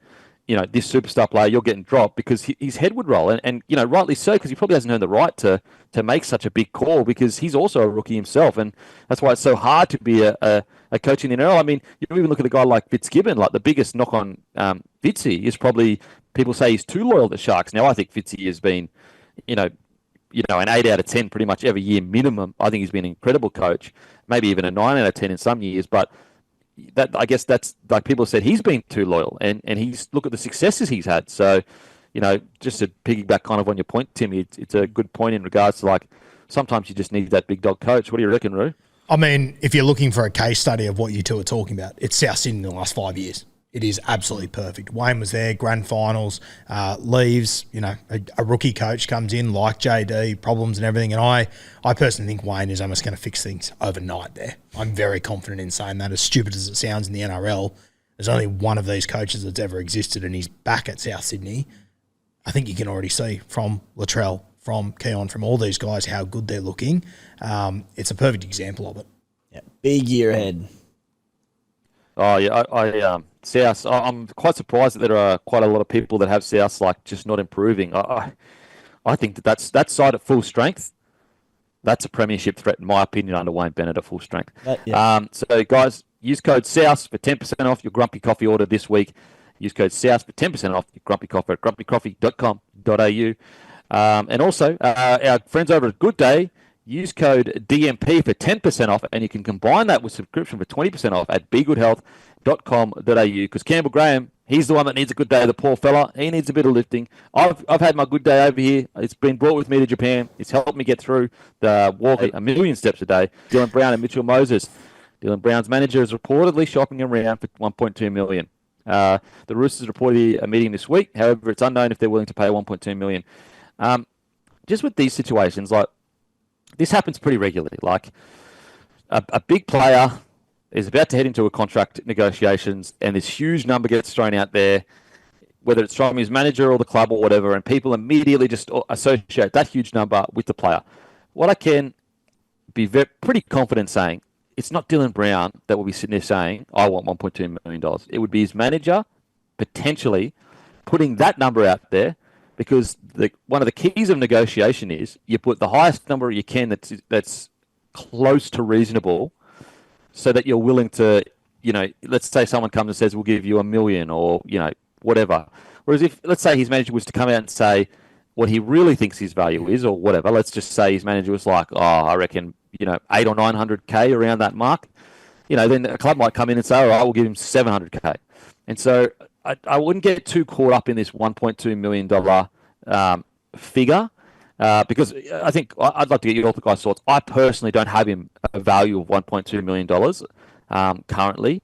this superstar player, you're getting dropped, because his head would roll. And rightly so, because he probably hasn't earned the right to make such a big call, because he's also a rookie himself. And that's why it's so hard to be a coach in the NRL. I mean, you even look at a guy like Fitzgibbon, the biggest knock on Fitzy is probably, people say he's too loyal to Sharks. Now, I think Fitzy has been, an 8 out of 10 pretty much every year minimum. I think he's been an incredible coach, maybe even a 9 out of 10 in some years, but that, I guess that's people said he's been too loyal, and he's look at the successes he's had. So, just to piggyback kind of on your point, Timmy, it's a good point in regards to sometimes you just need that big dog coach. What do you reckon, Roo? I mean, if you're looking for a case study of what you two are talking about, it's South Sydney in the last 5 years. It is absolutely perfect. Wayne was there, grand finals, leaves, a rookie coach comes in like JD, problems and everything. And I personally think Wayne is almost going to fix things overnight there. I'm very confident in saying that. As stupid as it sounds in the NRL, there's only one of these coaches that's ever existed, and he's back at South Sydney. I think you can already see from Latrell from Keon, from all these guys, how good they're looking. It's a perfect example of it. Yeah, big year ahead. Oh yeah, South. I'm quite surprised that there are quite a lot of people that have South like just not improving. I think that side at full strength, that's a premiership threat in my opinion under Wayne Bennett at full strength. So guys, use code SOUTH for 10% off your Grumpy Coffee order this week. Use code SOUTH for 10% off your Grumpy Coffee at grumpycoffee.com.au. And also, our friends over at Good Day, use code DMP for 10% off, and you can combine that with subscription for 20% off at begoodhealth.com.au, because Campbell Graham, he's the one that needs a good day, the poor fella. He needs a bit of lifting. I've had my good day over here. It's been brought with me to Japan. It's helped me get through the walk a million steps a day. Dylan Brown and Mitchell Moses. Dylan Brown's manager is reportedly shopping him around for $1.2 million. The Roosters reported a meeting this week. However, it's unknown if they're willing to pay $1.2 million. Just with these situations, like, this happens pretty regularly. Like, a big player is about to head into a contract negotiations, and this huge number gets thrown out there, whether it's from his manager or the club or whatever, and people immediately just associate that huge number with the player. What I can be pretty confident saying, it's not Dylan Brown that will be sitting there saying, I want $1.2 million. It would be his manager potentially putting that number out there, because one of the keys of negotiation is you put the highest number you can that's close to reasonable, so that you're willing to, let's say someone comes and says, we'll give you $1 million or, whatever. Whereas if, let's say his manager was to come out and say what he really thinks his value is or whatever, let's just say his manager was like, I reckon, 800 or 900K around that mark, then a club might come in and say, all right, we'll give him 700K. And so I wouldn't get too caught up in this $1.2 million figure. Because I think I'd like to get your guys' thoughts. I personally don't have him a value of $1.2 million currently.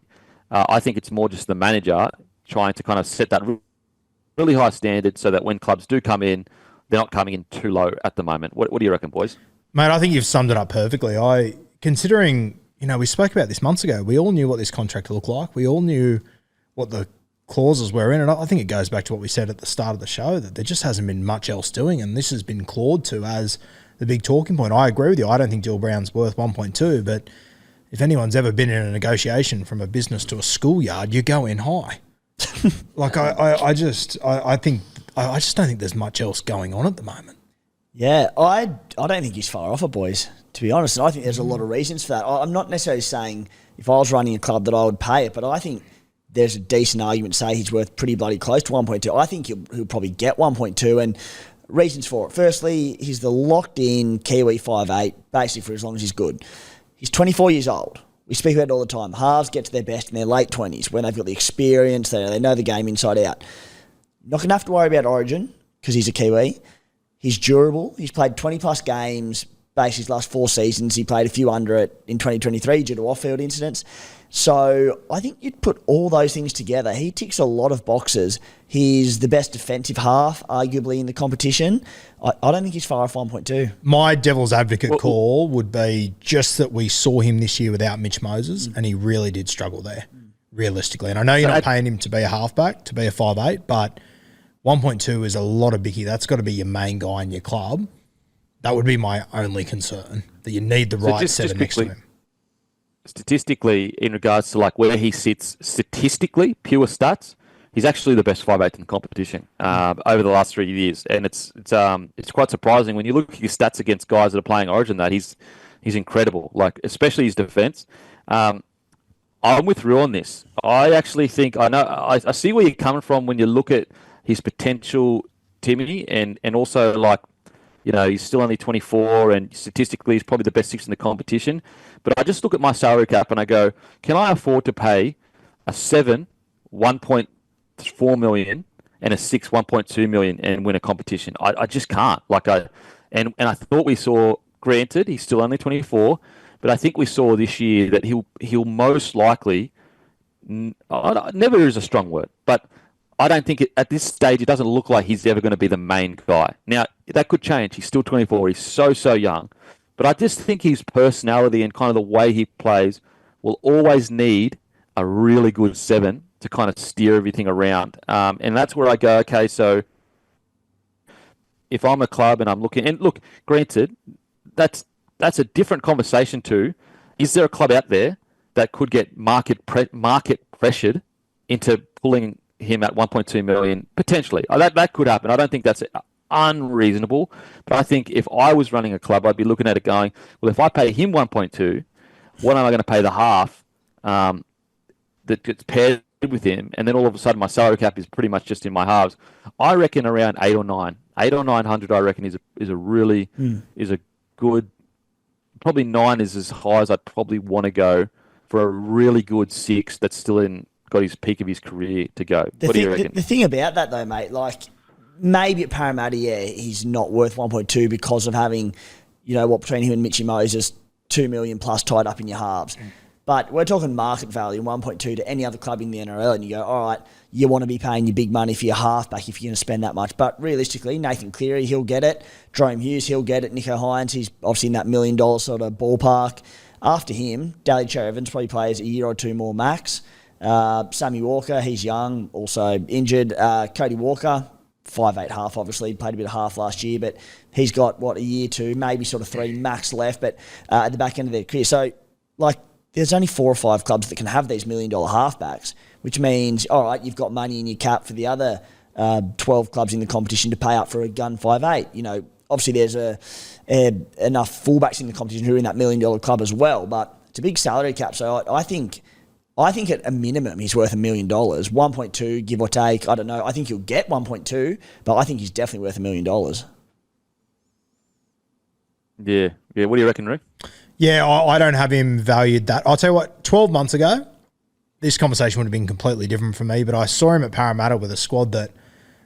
I think it's more just the manager trying to kind of set that really high standard so that when clubs do come in, they're not coming in too low at the moment. What do you reckon, boys? Mate, I think you've summed it up perfectly. Considering, we spoke about this months ago, we all knew what this contract looked like. We all knew what the clauses were in, and I think it goes back to what we said at the start of the show, that there just hasn't been much else doing, and this has been clawed to as the big talking point. I agree with you. I don't think Dylan Brown's worth 1.2, but if anyone's ever been in a negotiation from a business to a schoolyard, you go in high. I just don't think there's much else going on at the moment. Yeah, I don't think he's far off it, boys, to be honest, and I think there's a lot of reasons for that. I'm not necessarily saying if I was running a club that I would pay it, but I think there's a decent argument to say he's worth pretty bloody close to 1.2. I think he'll probably get 1.2, and reasons for it. Firstly, he's the locked-in Kiwi 5'8", basically for as long as he's good. He's 24 years old. We speak about it all the time. Halves get to their best in their late 20s when they've got the experience, they know the game inside out. Not going to have to worry about Origin because he's a Kiwi. He's durable. He's played 20-plus games, basically his last 4 seasons. He played a few under it in 2023 due to off-field incidents. So I think you'd put all those things together. He ticks a lot of boxes. He's the best defensive half, arguably, in the competition. I don't think he's far off 1.2. My devil's advocate call would be just that we saw him this year without Mitch Moses, and he really did struggle there, realistically. And I know you're not paying him to be a halfback, to be a 5'8", but 1.2 is a lot of bicky. That's got to be your main guy in your club. That would be my only concern, that you need the right seven next to him. Statistically, in regards to like where he sits statistically, pure stats, he's actually the best 5'8" in the competition over the last 3 years, and it's quite surprising when you look at his stats against guys that are playing Origin. That he's incredible, like especially his defence. I'm with Rue on this. I actually think I see where you're coming from when you look at his potential, Timmy, and also like, he's still only 24, and statistically he's probably the best 6 in the competition. But I just look at my salary cap and I go, can I afford to pay a 7, 1.4 million, and a 6, 1.2 million and win a competition? I just can't. And I thought we saw, granted, he's still only 24, but I think we saw this year that he'll most likely, never is a strong word, but I don't think at this stage it doesn't look like he's ever going to be the main guy. Now, that could change. He's still 24. He's so young. But I just think his personality and kind of the way he plays will always need a really good 7 to kind of steer everything around. And that's where I go, okay, so if I'm a club and I'm looking, and look, granted, that's a different conversation to, is there a club out there that could get market pressured into pulling him at 1.2 million potentially? That could happen. I don't think that's unreasonable, but I think if I was running a club, I'd be looking at it going, well, if I pay him 1.2, what am I going to pay the half that gets paired with him, and then all of a sudden my salary cap is pretty much just in my halves? I reckon around 8 or 900. I reckon is a really is a good. Probably 9 is as high as I'd probably want to go for a really good 6 that's still got his peak of his career to go. What do you reckon? The thing about that though, mate, like maybe at Parramatta, he's not worth 1.2 because of having, what between him and Mitchy Moses, 2 million plus tied up in your halves. But we're talking market value, 1.2 to any other club in the NRL, and you go, all right, you want to be paying your big money for your halfback if you're going to spend that much. But realistically, Nathan Cleary, he'll get it. Jerome Hughes, he'll get it. Nicho Hynes, he's obviously in that $1 million sort of ballpark. After him, Daly Cherry-Evans probably plays a year or two more max. Sammy Walker, he's young, also injured. Cody Walker, 5'8" half, obviously, played a bit of half last year, but he's got, a year, 2, maybe sort of 3 max left, but at the back end of their career. So, there's only 4 or 5 clubs that can have these $1 million halfbacks, which means, all right, you've got money in your cap for the other 12 clubs in the competition to pay up for a gun 5'8". Obviously there's enough fullbacks in the competition who are in that $1 million club as well, but it's a big salary cap. So I think at a minimum he's worth $1 million. 1.2, give or take, I don't know. I think he'll get 1.2, but I think he's definitely worth $1 million. Yeah. What do you reckon, Rick? Yeah, I don't have him valued that. I'll tell you what, 12 months ago, this conversation would have been completely different for me, but I saw him at Parramatta with a squad that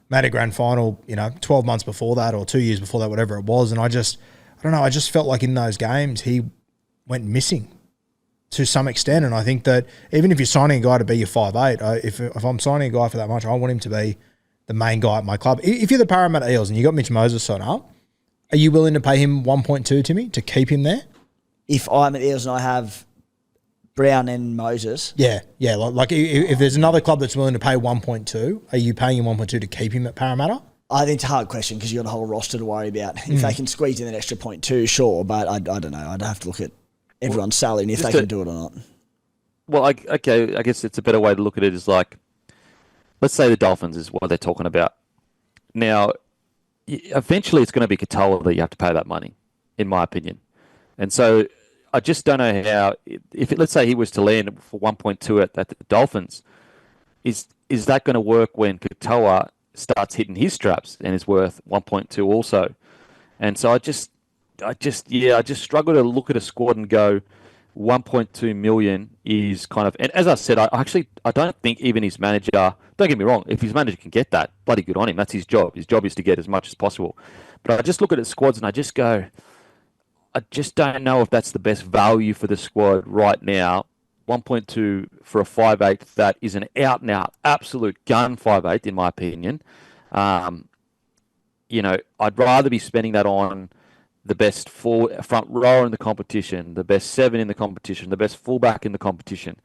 made a grand final, 12 months before that or 2 years before that, whatever it was, and I don't know, I just felt like in those games he went missing to some extent, and I think that even if you're signing a guy to be your 5'8", if I'm signing a guy for that much, I want him to be the main guy at my club. If you're the Parramatta Eels and you got Mitch Moses signed up, are you willing to pay him 1.2, Timmy, to keep him there? If I'm at Eels and I have Brown and Moses. Yeah. Like if there's another club that's willing to pay 1.2, are you paying him 1.2 to keep him at Parramatta? I think it's a hard question because you've got a whole roster to worry about. If they can squeeze in an extra 0.2, sure, but I don't know. I'd have to look at everyone's salary and if they can do it or not. Well, I guess it's a better way to look at it is like, let's say the Dolphins is what they're talking about. Now, eventually it's going to be Katoa that you have to pay that money, in my opinion. And so I just don't know how, let's say he was to land for 1.2 at the Dolphins, is that going to work when Katoa starts hitting his straps and is worth 1.2 also? And so I just struggle to look at a squad and go 1.2 million is kind of, and as I said, I don't think even his manager, don't get me wrong, if his manager can get that, bloody good on him. That's his job. His job is to get as much as possible. But I just look at the squads and I just go, I just don't know if that's the best value for the squad right now. 1.2 for a 5'8", that is an out-and-out, absolute gun 5'8", in my opinion. I'd rather be spending that on the best front rower in the competition, the best 7 in the competition, the best fullback in the competition.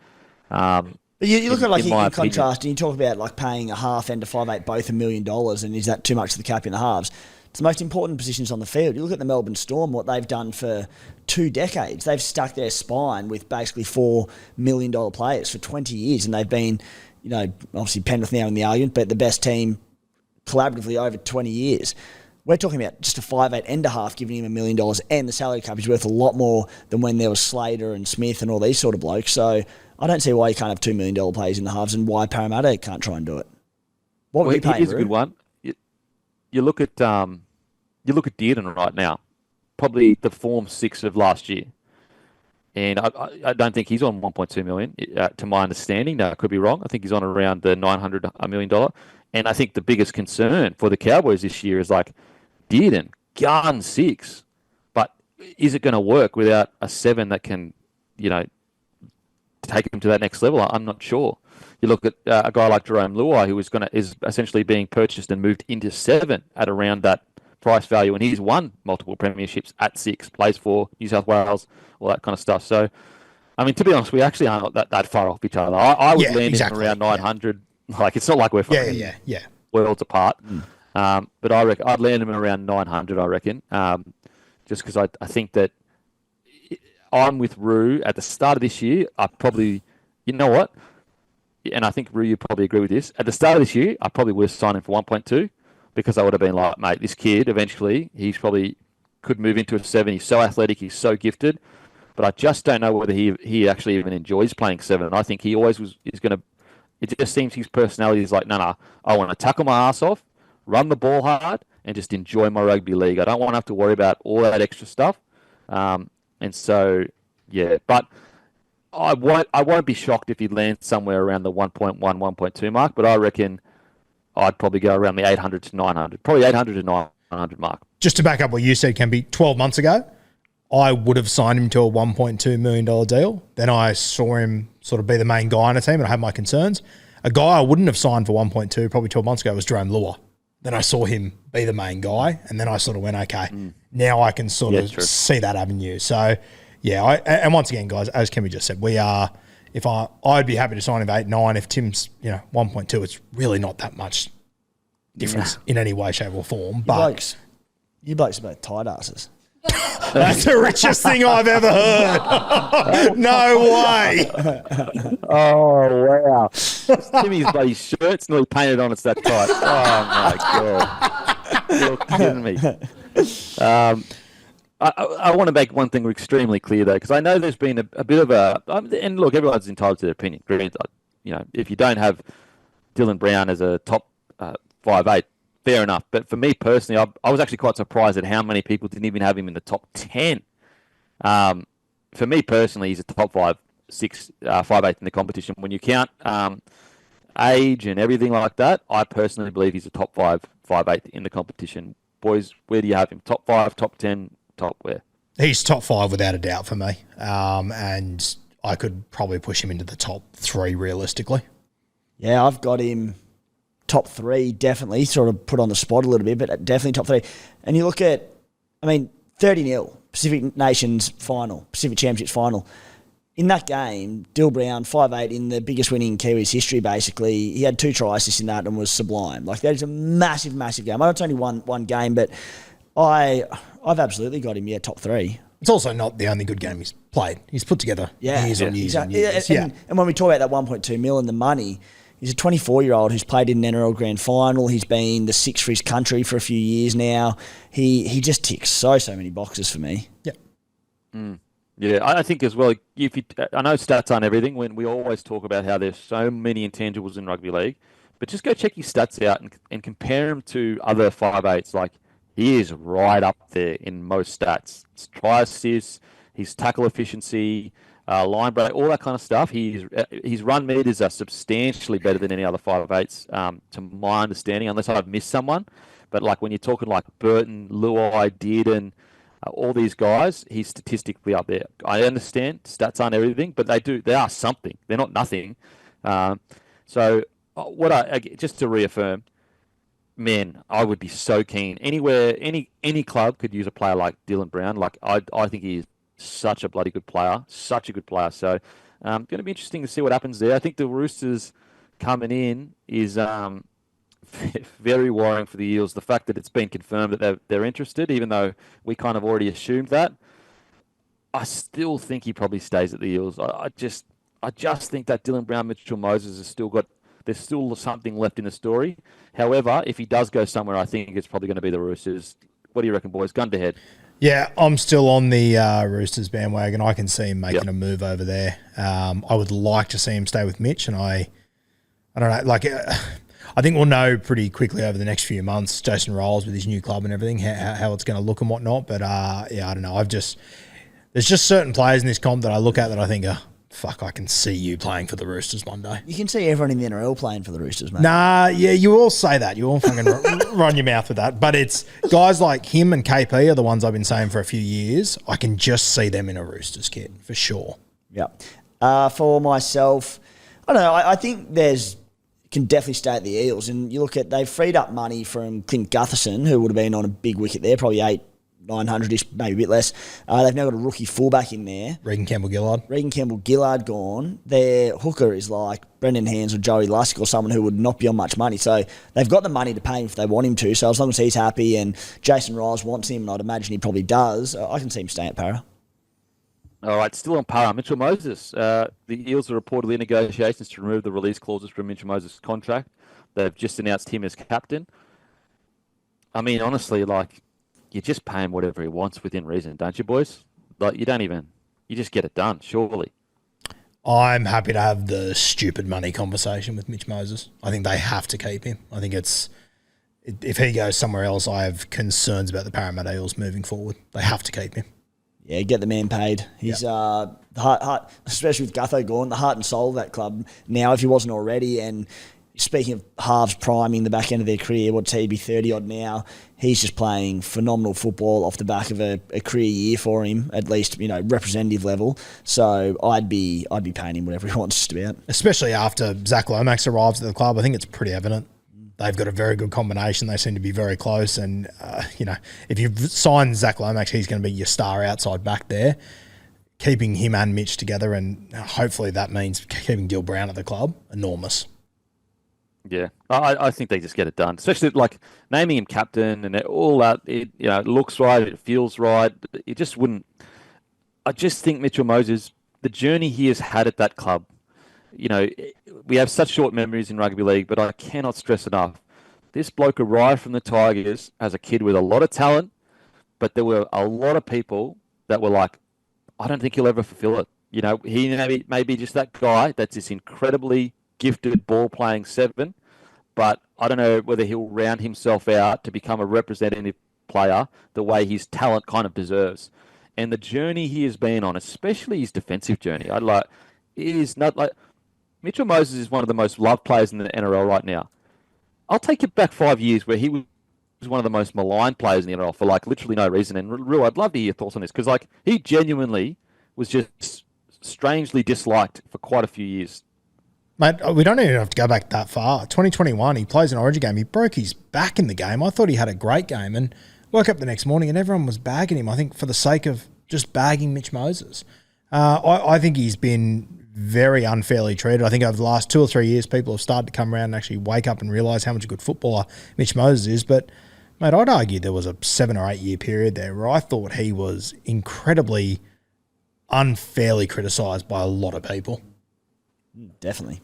But you look at in contrast, and you talk about paying a half and a 5'8", both $1 million, and is that too much to the cap in the halves? It's the most important positions on the field. You look at the Melbourne Storm, what they've done for 2 decades. They've stuck their spine with basically $4 million players for 20 years, and they've been, obviously Penrith now in the argument, but the best team collaboratively over 20 years. We're talking about just a 5'8" and a half giving him $1 million, and the salary cap is worth a lot more than when there was Slater and Smith and all these sort of blokes. So I don't see why you can't have $2 million players in the halves and why Parramatta can't try and do it. What would you pay? Here's a good one. You look at Dearden right now, probably the form 6 of last year, and I don't think he's on 1.2 million. To my understanding, now I could be wrong. I think he's on around the $900 million. And I think the biggest concern for the Cowboys this year is Dearden, gun 6, but is it going to work without a 7 that can, take him to that next level? I'm not sure. You look at a guy like Jerome Luai, who is essentially being purchased and moved into 7 at around that price value, and he's won multiple premierships at 6, plays for New South Wales, all that kind of stuff. So, I mean, to be honest, we actually aren't that far off each other. I would land in around 900. It's not like we're fucking worlds apart. But I reckon I'd land him around 900. I reckon, just because I think that I'm with Roo at the start of this year. I probably, you know what, and I think Roo, you probably agree with this. At the start of this year, I probably would have signed him for 1.2 because I would have been like, mate, this kid eventually he's probably could move into a 7. He's so athletic, he's so gifted, but I just don't know whether he actually even enjoys playing 7. I think he always is going to. It just seems his personality is like, no, I want to tackle my ass off, run the ball hard, and just enjoy my rugby league. I don't want to have to worry about all that extra stuff. And so, yeah, but I won't be shocked if he lands somewhere around the 1.1, 1.2 mark, but I reckon I'd probably go around the 800 to 900, probably 800 to 900 mark. Just to back up what you said, can be 12 months ago, I would have signed him to a $1.2 million deal. Then I saw him sort of be the main guy on a team, and I had my concerns. A guy I wouldn't have signed for 1.2 probably 12 months ago was Jerome Lua. Then I saw him be the main guy, and then I sort of went, okay, now I can sort of see that avenue. So, yeah, and once again, guys, as Kimmy just said, I'd be happy to sign him for 8, 9. If Tim's 1.2, it's really not that much difference in any way, shape, or form. But you blokes are both tight asses. That's the richest thing I've ever heard. No way. Oh, wow. Timmy's bloody shirt's nearly painted on. It's that tight. Oh, my God. You're kidding me. I want to make one thing extremely clear, though, because I know there's been a bit of a... And look, everyone's entitled to their opinion. If you don't have Dylan Brown as a top 5'8", fair enough. But for me personally, I was actually quite surprised at how many people didn't even have him in the top 10. For me personally, he's a top 5'6", 5'8" in the competition. When you count age and everything like that, I personally believe he's a top 5, 5'8" in the competition. Boys, where do you have him? Top 5, top 10, top where? He's top 5 without a doubt for me. And I could probably push him into the top 3 realistically. Yeah, I've got him top 3, definitely. Sort of put on the spot a little bit, but definitely top 3. And you look at, 30-0, Pacific Nations final, Pacific Championships final. In that game, Dill Brown, 5'8", in the biggest win in Kiwis history, basically. He had 2 try assists in that and was sublime. Like, that is a massive, massive game. I know it's only one game, but I've absolutely got him, top 3. It's also not the only good game he's played. He's put together years and years and years. And when we talk about that 1.2 mil and the money, he's a 24-year-old who's played in an NRL Grand Final. He's been the 6th for his country for a few years now. He just ticks so many boxes for me. Yeah. Yeah, I think as well, I know stats aren't everything when we always talk about how there's so many intangibles in rugby league, but just go check his stats out and compare him to other 5'8s. Like, he is right up there in most stats. It's try assists, his tackle efficiency, line break, all that kind of stuff. His run meters are substantially better than any other 5'8s, to my understanding, unless I've missed someone. But like when you're talking like Burton, Luai, Dearden, all these guys, he's statistically up there. I understand stats aren't everything, but they are something. They're not nothing. So just to reaffirm, man, I would be so keen. Anywhere, any club could use a player like Dylan Brown. Like I think he is such a bloody good player, such a good player. So going to be interesting to see what happens there. I think the Roosters coming in is very worrying for the Eels. The fact that it's been confirmed that they're interested, even though we kind of already assumed that, I still think he probably stays at the Eels. I just think that Dylan Brown, Mitchell Moses there's still something left in the story. However, if he does go somewhere, I think it's probably going to be the Roosters. What do you reckon, boys? Gun to head. Yeah, I'm still on the Roosters bandwagon. I can see him making a move over there. I would like to see him stay with Mitch, and I don't know, like I think we'll know pretty quickly over the next few months, Jason Rolls with his new club and everything, how it's going to look and whatnot. But I don't know. There's just certain players in this comp that I look at that I think, fuck, I can see you playing for the Roosters one day. You can see everyone in the NRL playing for the Roosters, mate. Nah, yeah, you all say that. You all fucking run your mouth with that. But it's guys like him and KP are the ones I've been saying for a few years. I can just see them in a Roosters kit for sure. Yeah. For myself, I don't know. I think can definitely stay at the Eels. And you look at, they've freed up money from Clint Gutherson, who would have been on a big wicket there, probably 8 900-ish, maybe a bit less. They've now got a rookie fullback in there. Regan Campbell-Gillard. Regan Campbell-Gillard gone. Their hooker is like Brendan Hands or Joey Lusk or someone who would not be on much money. So they've got the money to pay him if they want him to. So as long as he's happy and Jason Riles wants him, and I'd imagine he probably does, I can see him staying at Para. All right, still on Para. Mitchell Moses. The Eels are reportedly in negotiations to remove the release clauses from Mitchell Moses' contract. They've just announced him as captain. I mean, honestly, like, you just pay him whatever he wants within reason, don't you, boys? Like, you just get it done, surely. I'm happy to have the stupid money conversation with Mitch Moses. I think they have to keep him. I think if he goes somewhere else, I have concerns about the Parramatta Eels moving forward. They have to keep him. Yeah, get the man paid. He's the heart, especially with Gutho gone, the heart and soul of that club now, if he wasn't already. And speaking of halves priming the back end of their career, what's he be 30-odd now? He's just playing phenomenal football off the back of a career year for him, at least, representative level. So I'd be paying him whatever he wants just about. Especially after Zach Lomax arrives at the club, I think it's pretty evident. They've got a very good combination. They seem to be very close. And, if you've signed Zach Lomax, he's going to be your star outside back there. Keeping him and Mitch together, and hopefully that means keeping Dill Brown at the club, enormous. Yeah, I think they just get it done, especially like naming him captain and all that. It looks right, it feels right. It just wouldn't. I just think Mitchell Moses, the journey he has had at that club, we have such short memories in rugby league, but I cannot stress enough. This bloke arrived from the Tigers as a kid with a lot of talent, but there were a lot of people that were like, I don't think he'll ever fulfill it. He may be just that guy that's this incredibly gifted ball-playing seven, but I don't know whether he'll round himself out to become a representative player the way his talent kind of deserves. And the journey he has been on, especially his defensive journey, it is not like Mitchell Moses is one of the most loved players in the NRL right now. I'll take it back 5 years where he was one of the most maligned players in the NRL for like literally no reason. And Ru, I'd love to hear your thoughts on this because like he genuinely was just strangely disliked for quite a few years. Mate, we don't even have to go back that far. 2021, he plays an Origin game. He broke his back in the game. I thought he had a great game and woke up the next morning and everyone was bagging him, I think, for the sake of just bagging Mitch Moses. I think he's been very unfairly treated. I think over the last 2 or 3 years, people have started to come around and actually wake up and realise how much a good footballer Mitch Moses is. But, mate, I'd argue there was a 7 or 8 year period there where I thought he was incredibly unfairly criticised by a lot of people. Definitely.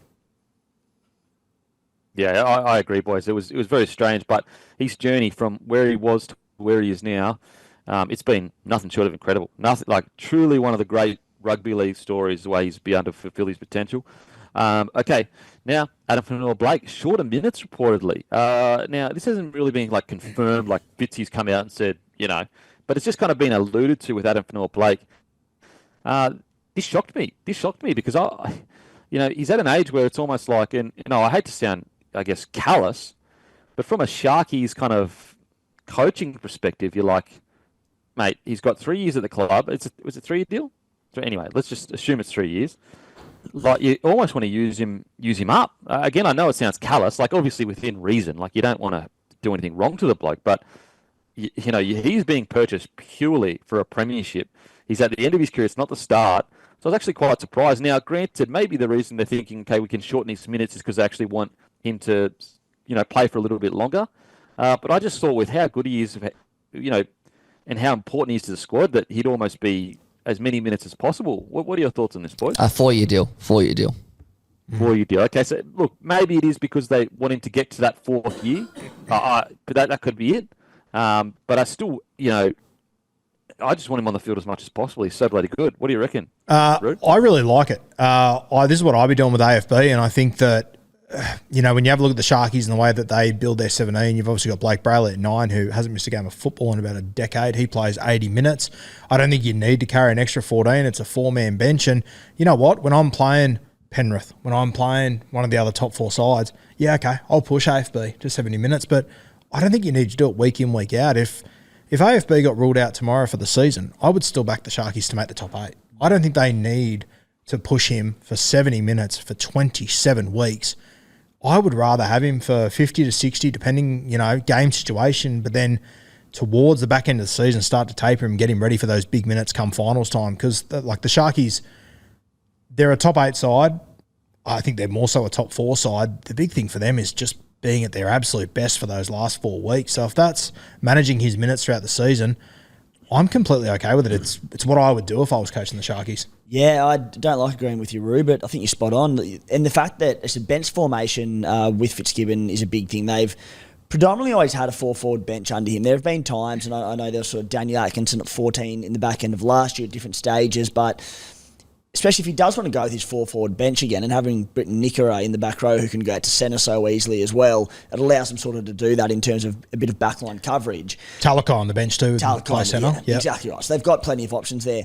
Yeah, I agree, boys. It was very strange, but his journey from where he was to where he is now, it's been nothing short of incredible. Nothing like truly one of the great rugby league stories. The way he's been able to fulfil his potential. Okay, now Addin Fonua-Blake, shorter minutes reportedly. Now this hasn't really been like confirmed. Like Fitzy's come out and said, but it's just kind of been alluded to with Addin Fonua-Blake. This shocked me. Because he's at an age where it's almost like, and I hate to sound, I guess, callous, but from a Sharkies kind of coaching perspective, you're like, mate, he's got 3 years at the club. Was it a 3-year deal? Anyway, let's just assume it's 3 years. Like you almost want to use him up. Again, I know it sounds callous, like obviously within reason. Like you don't want to do anything wrong to the bloke, but he's being purchased purely for a premiership. He's at the end of his career. It's not the start. So I was actually quite surprised. Now, granted, maybe the reason they're thinking, okay, we can shorten his minutes is because they actually want him to, play for a little bit longer. But I just thought with how good he is, and how important he is to the squad, that he'd almost be as many minutes as possible. What are your thoughts on this, boys? 4-year deal. 4-year deal. 4-year deal. Okay, so look, maybe it is because they want him to get to that 4th year. But that could be it. But I still, I just want him on the field as much as possible. He's so bloody good. What do you reckon? I really like it. This is what I'll be doing with AFB, and I think that, when you have a look at the Sharkies and the way that they build their 17, you've obviously got Blake Brayley at 9, who hasn't missed a game of football in about a decade. He plays 80 minutes. I don't think you need to carry an extra 14. It's a 4-man bench. And you know what? When I'm playing Penrith, when I'm playing one of the other top 4 sides, yeah, okay, I'll push AFB to 70 minutes, but I don't think you need to do it week in, week out. If AFB got ruled out tomorrow for the season, I would still back the Sharkies to make the top 8. I don't think they need to push him for 70 minutes for 27 weeks. I would rather have him for 50 to 60, depending, game situation, but then towards the back end of the season start to taper him, get him ready for those big minutes come finals time. Because like the Sharkies, they're a top 8 side. I think they're more so a top 4 side. The big thing for them is just being at their absolute best for those last 4 weeks. So if that's managing his minutes throughout the season, I'm completely okay with it. It's what I would do if I was coaching the Sharkies. Yeah, I don't like agreeing with you, Roo, but I think you're spot on. And the fact that it's a bench formation with Fitzgibbon is a big thing. They've predominantly always had a 4-forward bench under him. There have been times, and I know there was sort of Daniel Atkinson at 14 in the back end of last year at different stages, but especially if he does want to go with his 4-forward bench again and having Britton Nickera in the back row who can go to centre so easily as well, it allows them sort of to do that in terms of a bit of backline coverage. Talakai on the bench too. Talakai, centre. Yeah, exactly right. So they've got plenty of options there.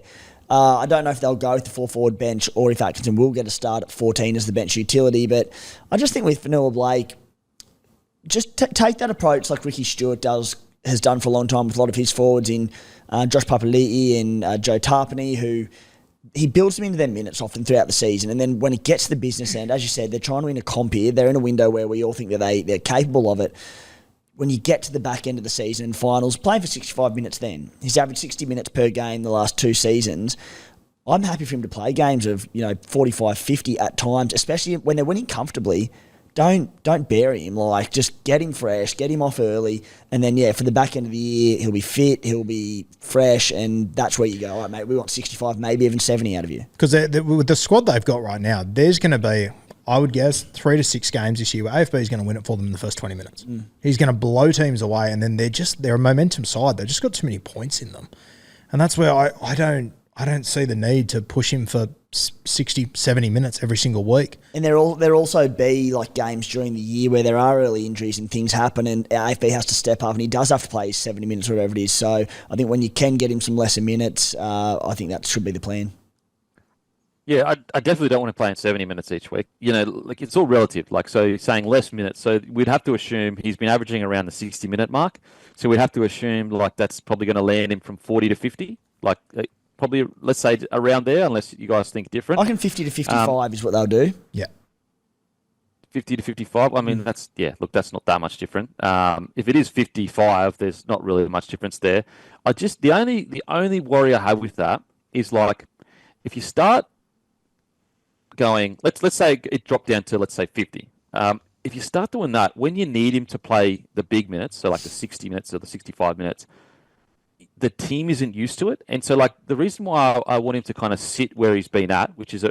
I don't know if they'll go with the 4-forward bench or if Atkinson will get a start at 14 as the bench utility, but I just think with Fonua-Blake, just take that approach like Ricky Stewart has done for a long time with a lot of his forwards in Josh Papali'i and Joe Tarpany, who he builds them into their minutes often throughout the season, and then when it gets to the business end, as you said, they're trying to win a comp here. They're in a window where we all think that they're capable of it. When you get to the back end of the season and finals, playing for 65 minutes then. He's averaged 60 minutes per game the last 2 seasons. I'm happy for him to play games of 45, 50 at times, especially when they're winning comfortably. Don't bury him. Like, just get him fresh, get him off early, and then, for the back end of the year, he'll be fit, he'll be fresh, and that's where you go, all right, mate, we want 65, maybe even 70 out of you. Because with the squad they've got right now, there's going to be, I would guess, 3 to 6 games this year where AFB is going to win it for them in the first 20 minutes. He's going to blow teams away, and then they're a momentum side. They've just got too many points in them. And that's where I don't see the need to push him for 60, 70 minutes every single week. And there'll also be like games during the year where there are early injuries and things happen, and AFB has to step up and he does have to play 70 minutes or whatever it is. So I think when you can get him some lesser minutes, I think that should be the plan. Yeah, I definitely don't want to play in 70 minutes each week. Like it's all relative. Like, so you're saying less minutes. So we'd have to assume he's been averaging around the 60-minute mark. So we'd have to assume like that's probably going to land him from 40 to 50. Like probably, let's say around there, unless you guys think different. I reckon 50 to 55 is what they'll do. Yeah. 50 to 55. I mean, that's not that much different. If it is 55, there's not really much difference there. The only worry I have with that is like, if you start going, let's say it dropped down to, let's say 50. If you start doing that, when you need him to play the big minutes, so like the 60 minutes or the 65 minutes, the team isn't used to it. And so like the reason why I want him to kind of sit where he's been at, which is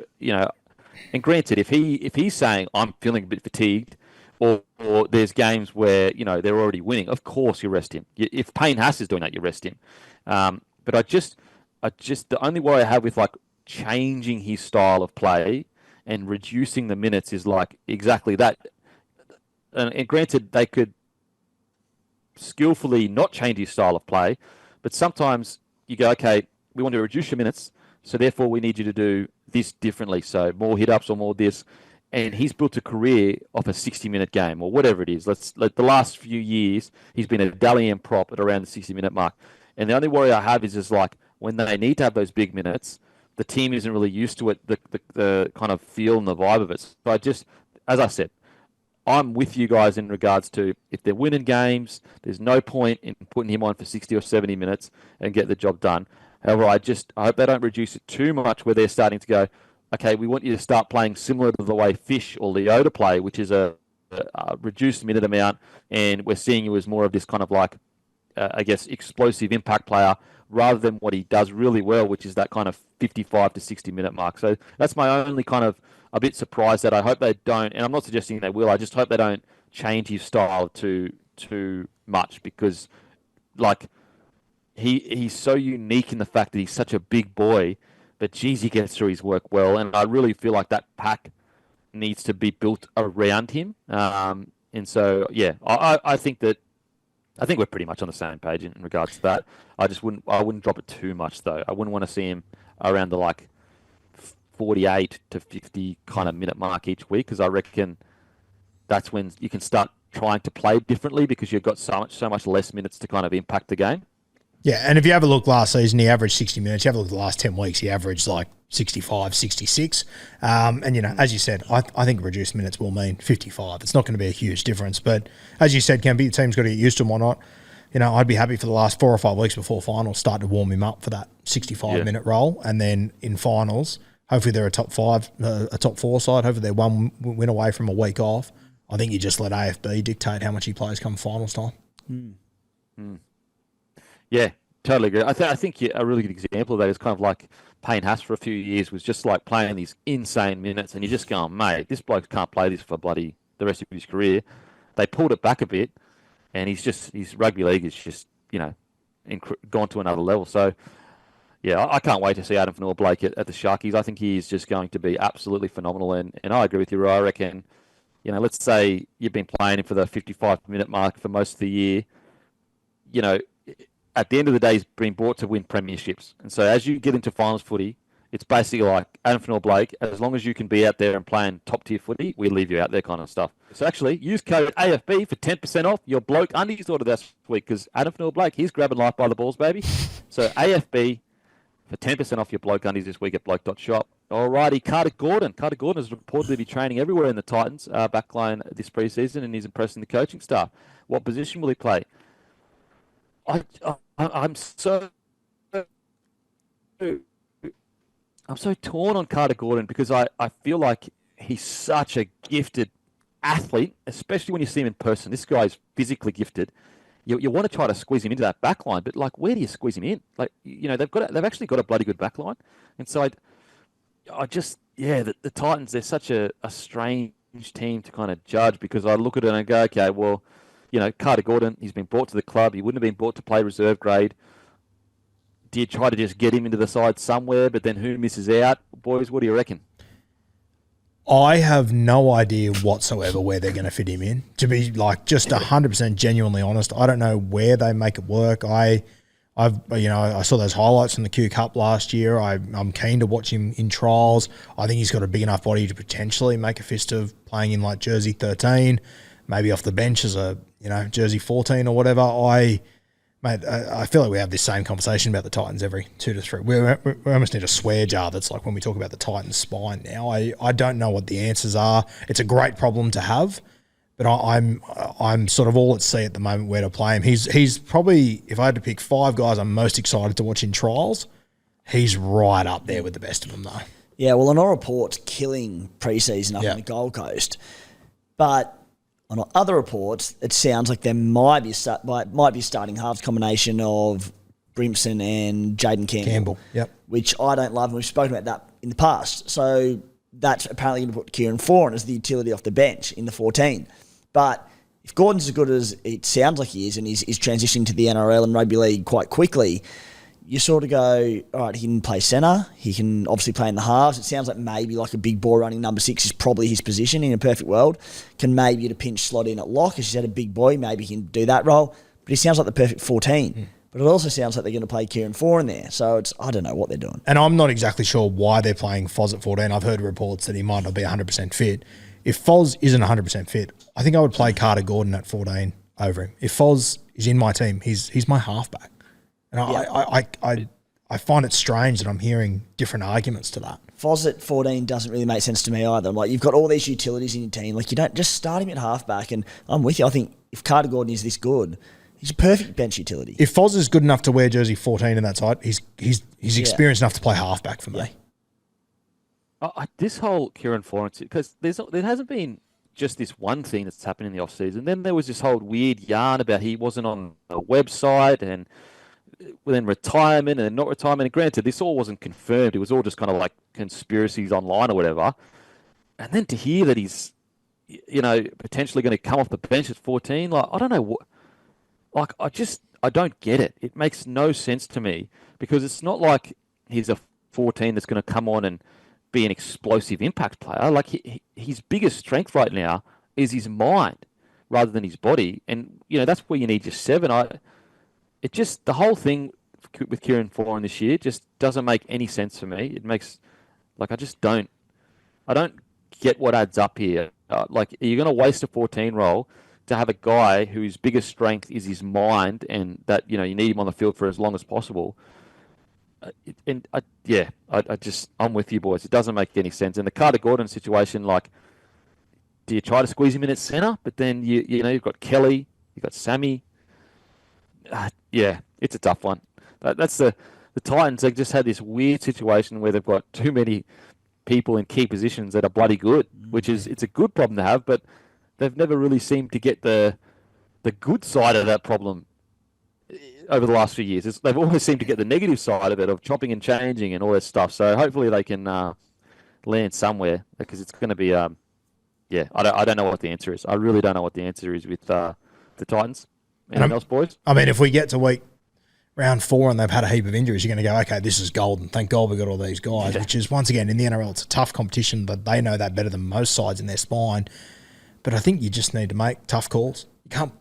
and granted, if he's saying I'm feeling a bit fatigued, or there's games where they're already winning, of course you rest him. If Payne Haas is doing that, you rest him. But I just the only worry I have with like changing his style of play and reducing the minutes is like exactly that. And granted, they could skillfully not change his style of play, but sometimes you go, okay, we want to reduce your minutes, so therefore we need you to do this differently, so more hit-ups or more this. And he's built a career off a 60-minute game or whatever it is. The last few years, he's been a Dalian prop at around the 60-minute mark. And the only worry I have is like when they need to have those big minutes, the team isn't really used to it, the kind of feel and the vibe of it. So as I said, I'm with you guys in regards to if they're winning games, there's no point in putting him on for 60 or 70 minutes and get the job done. However, I hope they don't reduce it too much where they're starting to go, okay, we want you to start playing similar to the way Fish or Leota play, which is a reduced minute amount, and we're seeing you as more of this kind of like, explosive impact player rather than what he does really well, which is that kind of 55 to 60-minute mark. So that's my only kind of a bit surprised that I hope they don't, and I'm not suggesting they will, I just hope they don't change his style too much, because like he's so unique in the fact that he's such a big boy, but geez, he gets through his work well, and I really feel like that pack needs to be built around him. And so, yeah, I think we're pretty much on the same page in regards to that. I wouldn't drop it too much though. I wouldn't want to see him around the like 48 to 50 kind of minute mark each week, because I reckon that's when you can start trying to play differently, because you've got so much less minutes to kind of impact the game. Yeah, and if you have a look last season, he averaged 60 minutes. You have a look at the last 10 weeks, he averaged like 65, 66. And, as you said, I think reduced minutes will mean 55. It's not going to be a huge difference. But as you said, Kempy, the team's got to get used to him or not. I'd be happy for the last 4 or 5 weeks before finals start to warm him up for that 65-minute role. And then in finals, hopefully they're a top 4 side. Hopefully they're one win away from a week off. I think you just let AFB dictate how much he plays come finals time. Yeah, totally agree. I think a really good example of that is kind of like Payne Haas for a few years was just like playing these insane minutes, and you're just going, mate, this bloke can't play this for bloody the rest of his career. They pulled it back a bit, and his rugby league is just, gone to another level. So, yeah, I can't wait to see Addin Fonua-Blake at the Sharkies. I think he is just going to be absolutely phenomenal, and I agree with you, Roy. I reckon, let's say you've been playing him for the 55-minute mark for most of the year, at the end of the day, he's been brought to win premierships. And so as you get into finals footy, it's basically like Addin Fonua-Blake, as long as you can be out there and playing top-tier footy, we leave you out there kind of stuff. So actually, use code AFB for 10% off your bloke undies order this week, because Addin Fonua-Blake, he's grabbing life by the balls, baby. So AFB for 10% off your bloke undies this week at bloke.shop. Alrighty, Carter Gordon. Carter Gordon is reportedly be training everywhere in the Titans backline this preseason, and he's impressing the coaching staff. What position will he play? I'm so torn on Carter Gordon because I feel like he's such a gifted athlete, especially when you see him in person. This guy's physically gifted. You want to try to squeeze him into that back line, but like, where do you squeeze him in? Like, they've actually got a bloody good back line. And so the Titans, they're such a strange team to kind of judge, because I look at it and I go, okay, well, Carter Gordon, he's been brought to the club. He wouldn't have been brought to play reserve grade. Do you try to just get him into the side somewhere, but then who misses out? Boys, what do you reckon? I have no idea whatsoever where they're going to fit him in. To be just 100% genuinely honest, I don't know where they make it work. I saw those highlights from the Q Cup last year. I'm keen to watch him in trials. I think he's got a big enough body to potentially make a fist of playing in like jersey 13, maybe off the bench as a jersey 14 or whatever. I feel like we have this same conversation about the Titans every 2 to 3. We almost need a swear jar that's like when we talk about the Titans' spine now. I don't know what the answers are. It's a great problem to have, but I'm sort of all at sea at the moment where to play him. He's probably, if I had to pick 5 guys I'm most excited to watch in trials, he's right up there with the best of them though. Yeah, well, on all reports, killing preseason up on the Gold Coast, but on other reports, it sounds like there might be starting halves combination of Brimson and Jaden Campbell. Yep. Which I don't love, and we've spoken about that in the past. So that's apparently going to put Kieran Foran as the utility off the bench in the 14. But if Gordon's as good as it sounds like he is, and he's transitioning to the NRL and rugby league quite quickly, you sort of go, all right, he can play centre. He can obviously play in the halves. It sounds like maybe like a big ball running number 6 is probably his position in a perfect world. Can maybe get a pinch slot in at lock, because he's had a big boy. Maybe he can do that role. But he sounds like the perfect 14. But it also sounds like they're going to play Kieran Foran in there. So I don't know what they're doing. And I'm not exactly sure why they're playing Foz at 14. I've heard reports that he might not be 100% fit. If Foz isn't 100% fit, I think I would play Carter Gordon at 14 over him. If Foz is in my team, he's my halfback. And I find it strange that I'm hearing different arguments to that. Foz at 14 doesn't really make sense to me either. Like, you've got all these utilities in your team. Like, you don't just start him at halfback. And I'm with you. I think if Carter Gordon is this good, he's a perfect bench utility. If Foz is good enough to wear jersey 14 in that side, he's experienced enough to play halfback for me. This whole Kieran Foran, because there hasn't been just this one thing that's happened in the off-season. Then there was this whole weird yarn about he wasn't on a website, and then retirement and not retirement. And granted, this all wasn't confirmed. It was all just kind of like conspiracies online or whatever. And then to hear that he's, potentially going to come off the bench at 14, like, I don't know what, like, I don't get it. It makes no sense to me, because it's not like he's a 14 that's going to come on and be an explosive impact player. Like, his biggest strength right now is his mind rather than his body. And, that's where you need your 7. The whole thing with Kieran Foran this year just doesn't make any sense for me. It makes, like, I don't get what adds up here. Like, are you going to waste a 14 role to have a guy whose biggest strength is his mind, and that, you need him on the field for as long as possible? I'm with you, boys. It doesn't make any sense. And the Carter Gordon situation, like, do you try to squeeze him in at centre? But then, you've got Kelly, you've got Sammy. Yeah, it's a tough one. That's the Titans. They just had this weird situation where they've got too many people in key positions that are bloody good, which is it's a good problem to have, but they've never really seemed to get the good side of that problem over the last few years. They've always seemed to get the negative side of it, of chopping and changing and all that stuff. So hopefully they can land somewhere, because it's going to be, I don't know what the answer is. I really don't know what the answer is with the Titans. Anything else, boys? I mean, if we get to round 4 and they've had a heap of injuries, you're going to go, okay, this is golden. Thank God we got all these guys, which is, once again, in the NRL, it's a tough competition, but they know that better than most sides in their spine. But I think you just need to make tough calls.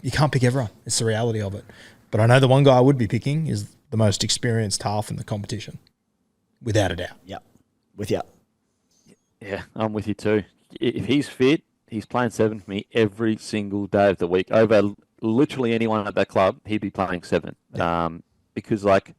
You can't pick everyone. It's the reality of it. But I know the one guy I would be picking is the most experienced half in the competition, without a doubt. Yep, with you. Yeah, I'm with you too. If he's fit, he's playing 7 for me every single day of the week. Over literally anyone at that club, he'd be playing 7. Yeah. Because, like,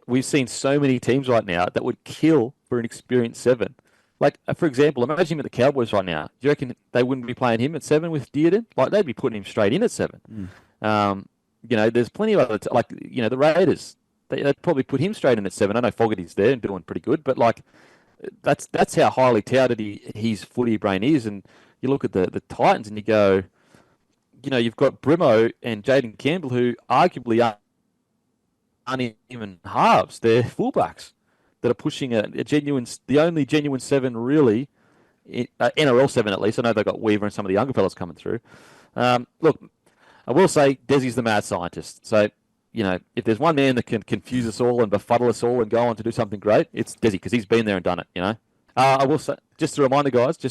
we've seen so many teams right now that would kill for an experienced 7. Like, for example, imagine him at the Cowboys right now. Do you reckon they wouldn't be playing him at 7 with Dearden? Like, they'd be putting him straight in at 7. There's plenty of other, the Raiders. They'd probably put him straight in at 7. I know Fogarty's there and doing pretty good, but, like, that's how highly touted his footy brain is. And you look at the Titans and you go, you've got Brimo and Jaden Campbell, who arguably aren't even halves. They're fullbacks that are pushing the only genuine 7 really, NRL 7 at least. I know they've got Weaver and some of the younger fellas coming through. Look, I will say Desi's the mad scientist. So, if there's one man that can confuse us all and befuddle us all and go on to do something great, it's Desi, because he's been there and done it, I will say, just a reminder, guys, the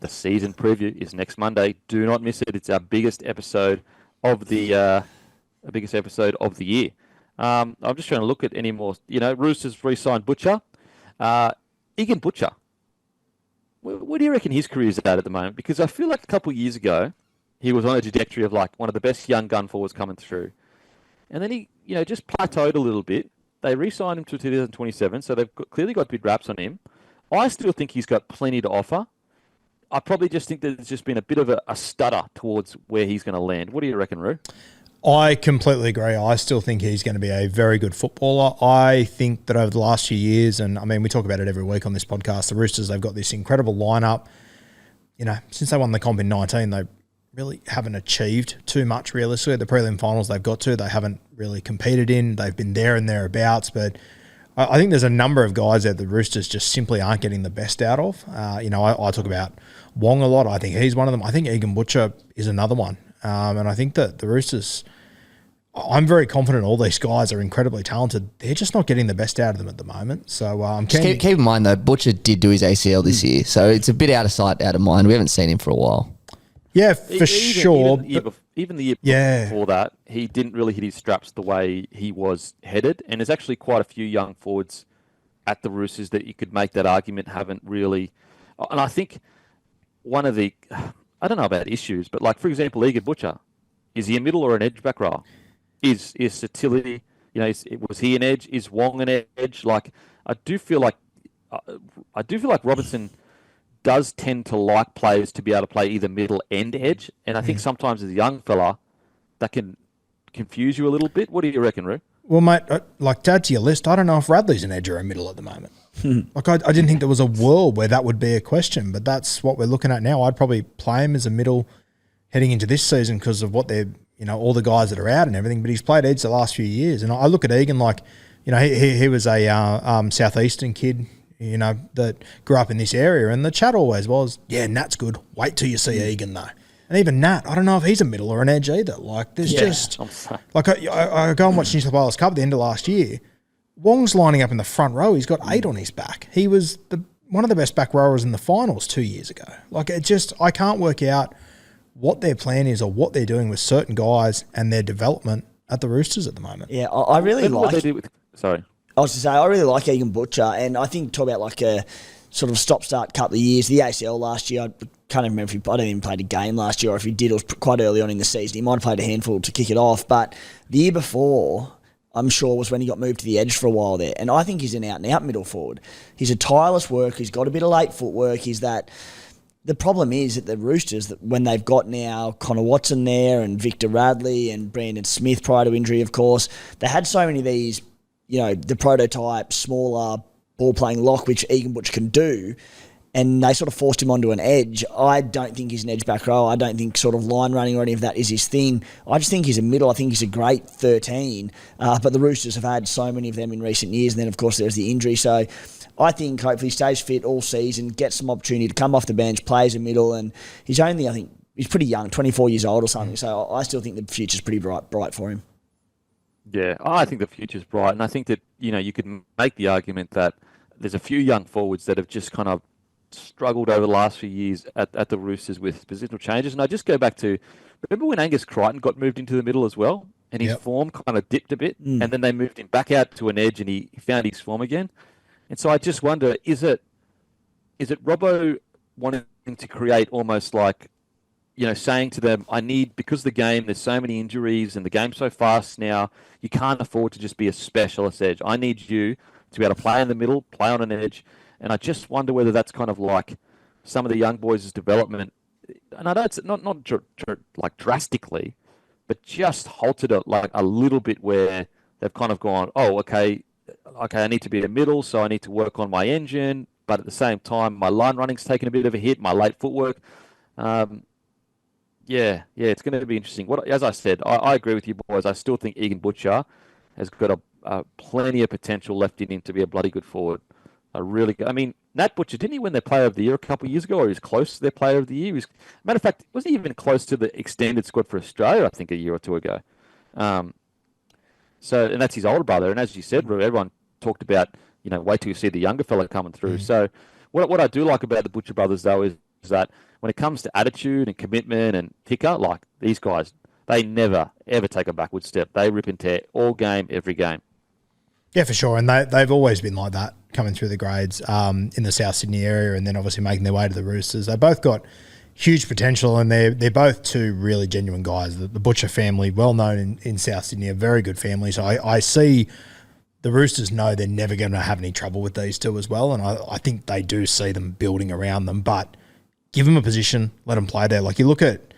season preview is next Monday. Do not miss it. It's our biggest episode of the year. I'm just trying to look at any more. Roosters re-signed Butcher. Egan Butcher. What do you reckon his career is at the moment? Because I feel like a couple of years ago, he was on a trajectory of like one of the best young gun forwards coming through. And then he, just plateaued a little bit. They re-signed him to 2027, so they've clearly got big raps on him. I still think he's got plenty to offer. I probably just think that it's just been a bit of a stutter towards where he's going to land. What do you reckon, Roo? I completely agree. I still think he's going to be a very good footballer. I think that over the last few years, and I mean, we talk about it every week on this podcast, the Roosters, they've got this incredible lineup. Since they won the comp in 19, they really haven't achieved too much realistically. The prelim finals they've got to, they haven't really competed in. They've been there and thereabouts, but I think there's a number of guys that the Roosters just simply aren't getting the best out of. I talk about Wong a lot. I think he's one of them. I think Egan Butcher is another one. And I think that the Roosters, I'm very confident all these guys are incredibly talented. They're just not getting the best out of them at the moment. So I'm keep in mind, though, Butcher did do his ACL this year, so it's a bit out of sight, out of mind. We haven't seen him for a while. Yeah, sure. Even the year before that, he didn't really hit his straps the way he was headed. And there's actually quite a few young forwards at the Roosters that you could make that argument haven't really. And I think one of the, I don't know about issues, but like, for example, Egan Butcher, is he a middle or an edge back row? Is Satility, was he an edge? Is Wong an edge? Like, I do feel like Robertson does tend to like players to be able to play either middle and edge. And I think sometimes as a young fella, that can confuse you a little bit. What do you reckon, Roo? Well, mate, like to add to your list, I don't know if Radley's an edge or a middle at the moment. Like, I didn't think there was a world where that would be a question, but that's what we're looking at now. I'd probably play him as a middle heading into this season because of what they're, all the guys that are out and everything, but he's played edge the last few years. And I look at Egan like, he was a southeastern kid, that grew up in this area, and the chat always was, Nat's good. Wait till you see Egan, though. And even Nat, I don't know if he's a middle or an edge either. Like, there's just... Like, I go and watch New South Wales Cup at the end of last year. Wong's lining up in the front row. He's got 8 on his back. He was one of the best back rowers in the finals 2 years ago. Like, I can't work out what their plan is or what they're doing with certain guys and their development at the Roosters at the moment. Yeah, I really like... What they do with, sorry. I was to say, I really like Egan Butcher, and I think talk about like a sort of stop-start couple of years. The ACL last year, I can't even remember I don't even played a game last year, or if he did, it was quite early on in the season. He might have played a handful to kick it off, but the year before, I'm sure, was when he got moved to the edge for a while there, and I think he's an out-and-out middle forward. He's a tireless worker. He's got a bit of late footwork. He's that the problem is that the Roosters, that when they've got now Connor Watson there and Victor Radley and Brandon Smith prior to injury, of course, they had so many of these, the prototype, smaller ball-playing lock, which Egan Butcher can do, and they sort of forced him onto an edge. I don't think he's an edge back row. I don't think sort of line running or any of that is his thing. I just think he's a middle. I think he's a great 13. But the Roosters have had so many of them in recent years, and then, of course, there's the injury. So I think hopefully he stays fit all season, gets some opportunity to come off the bench, plays a middle, and he's only, I think, he's pretty young, 24 years old or something. So I still think the future's pretty bright for him. Yeah, I think the future's bright, and I think that, you could make the argument that there's a few young forwards that have just kind of struggled over the last few years at the Roosters with positional changes. And I just go back to, remember when Angus Crichton got moved into the middle as well? And his form kind of dipped a bit, and then they moved him back out to an edge, and he found his form again. And so I just wonder, is it Robbo wanting to create almost like, saying to them, because the game, there's so many injuries and the game's so fast now, you can't afford to just be a specialist edge. I need you to be able to play in the middle, play on an edge. And I just wonder whether that's kind of like some of the young boys' development. And I know it's not like drastically, but just halted it like a little bit, where they've kind of gone, oh, okay, I need to be in the middle, so I need to work on my engine. But at the same time, my line running's taken a bit of a hit, my late footwork. Yeah, it's going to be interesting. As I said, I agree with you boys. I still think Egan Butcher has got a plenty of potential left in him to be a bloody good forward. Nat Butcher, didn't he win their Player of the Year a couple of years ago, or he was close to their Player of the Year? Matter of fact, wasn't he even close to the extended squad for Australia, I think, a year or two ago? And that's his older brother. And as you said, everyone talked about, wait till you see the younger fella coming through. So what I do like about the Butcher brothers, though, is that when it comes to attitude and commitment and ticker, like these guys, they never, ever take a backward step. They rip and tear all game, every game. Yeah, for sure. And they've always been like that coming through the grades in the South Sydney area, and then obviously making their way to the Roosters. They both got huge potential, and they're both two really genuine guys. The Butcher family, well known in South Sydney, a very good family. So I see the Roosters know they're never going to have any trouble with these two as well, and I think they do see them building around them. But give them a position, let them play there. Like you look at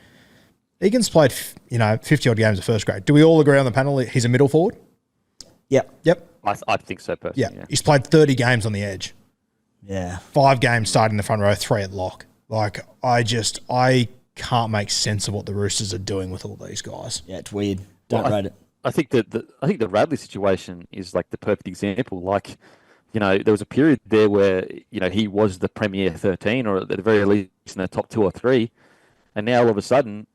Egan's played 50-odd games of first grade. Do we all agree on the panel he's a middle forward? Yep. I think so personally. Yeah. He's played 30 games on the edge. Yeah. 5 games starting in the front row, 3 at lock. Like, I can't make sense of what the Roosters are doing with all these guys. Yeah, it's weird. Don't rate it. I think the Radley situation is like the perfect example. Like, there was a period there where, he was the premier 13, or at the very least in the top 2 or 3. And now all of a sudden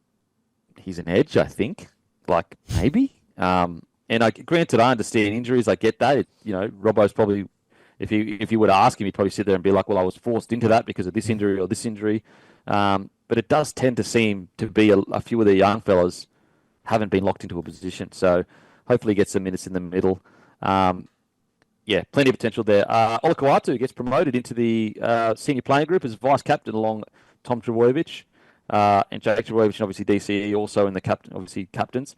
he's an edge, I think. Like, maybe. And granted, I understand injuries. I get that. Robbo's probably, if you were to ask him, he'd probably sit there and be like, well, I was forced into that because of this injury or this injury. But it does tend to seem to be a few of the young fellas haven't been locked into a position. So hopefully he gets some minutes in the middle. Plenty of potential there. Olakau'atu gets promoted into the senior playing group as vice captain along Tom Trbojevic and Jake Trbojevic, and obviously DCE also in the captains.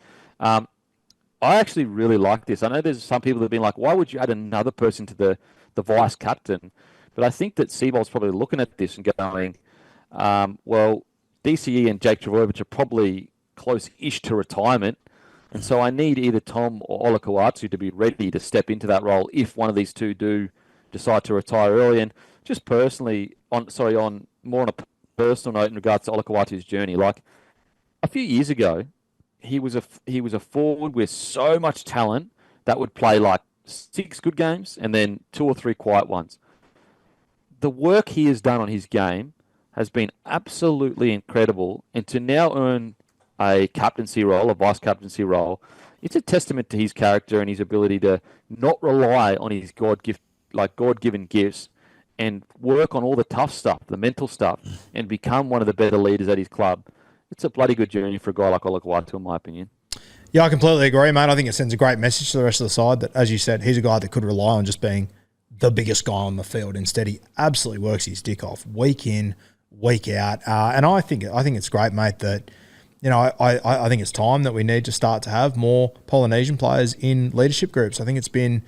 I actually really like this. I know there's some people that have been like, why would you add another person to the vice captain? But I think that Seabold's probably looking at this and going, well, DCE and Jake Trbojevic are probably close-ish to retirement. And so I need either Tom or Olakau'atu to be ready to step into that role if one of these two do decide to retire early. And just personally, on a personal note in regards to Olakau'atu's journey, like a few years ago, he was a forward with so much talent that would play like 6 good games and then 2 or 3 quiet ones. The work he has done on his game has been absolutely incredible, and to now earn a captaincy role, a vice captaincy role, it's a testament to his character and his ability to not rely on his God-given gifts and work on all the tough stuff, the mental stuff, and become one of the better leaders at his club. It's a bloody good journey for a guy like Olakau'atu, in my opinion. Yeah, I completely agree, mate. I think it sends a great message to the rest of the side that, as you said, he's a guy that could rely on just being the biggest guy on the field. Instead, he absolutely works his dick off week in, week out. And I think it's great, mate, that, I think it's time that we need to start to have more Polynesian players in leadership groups. I think it's been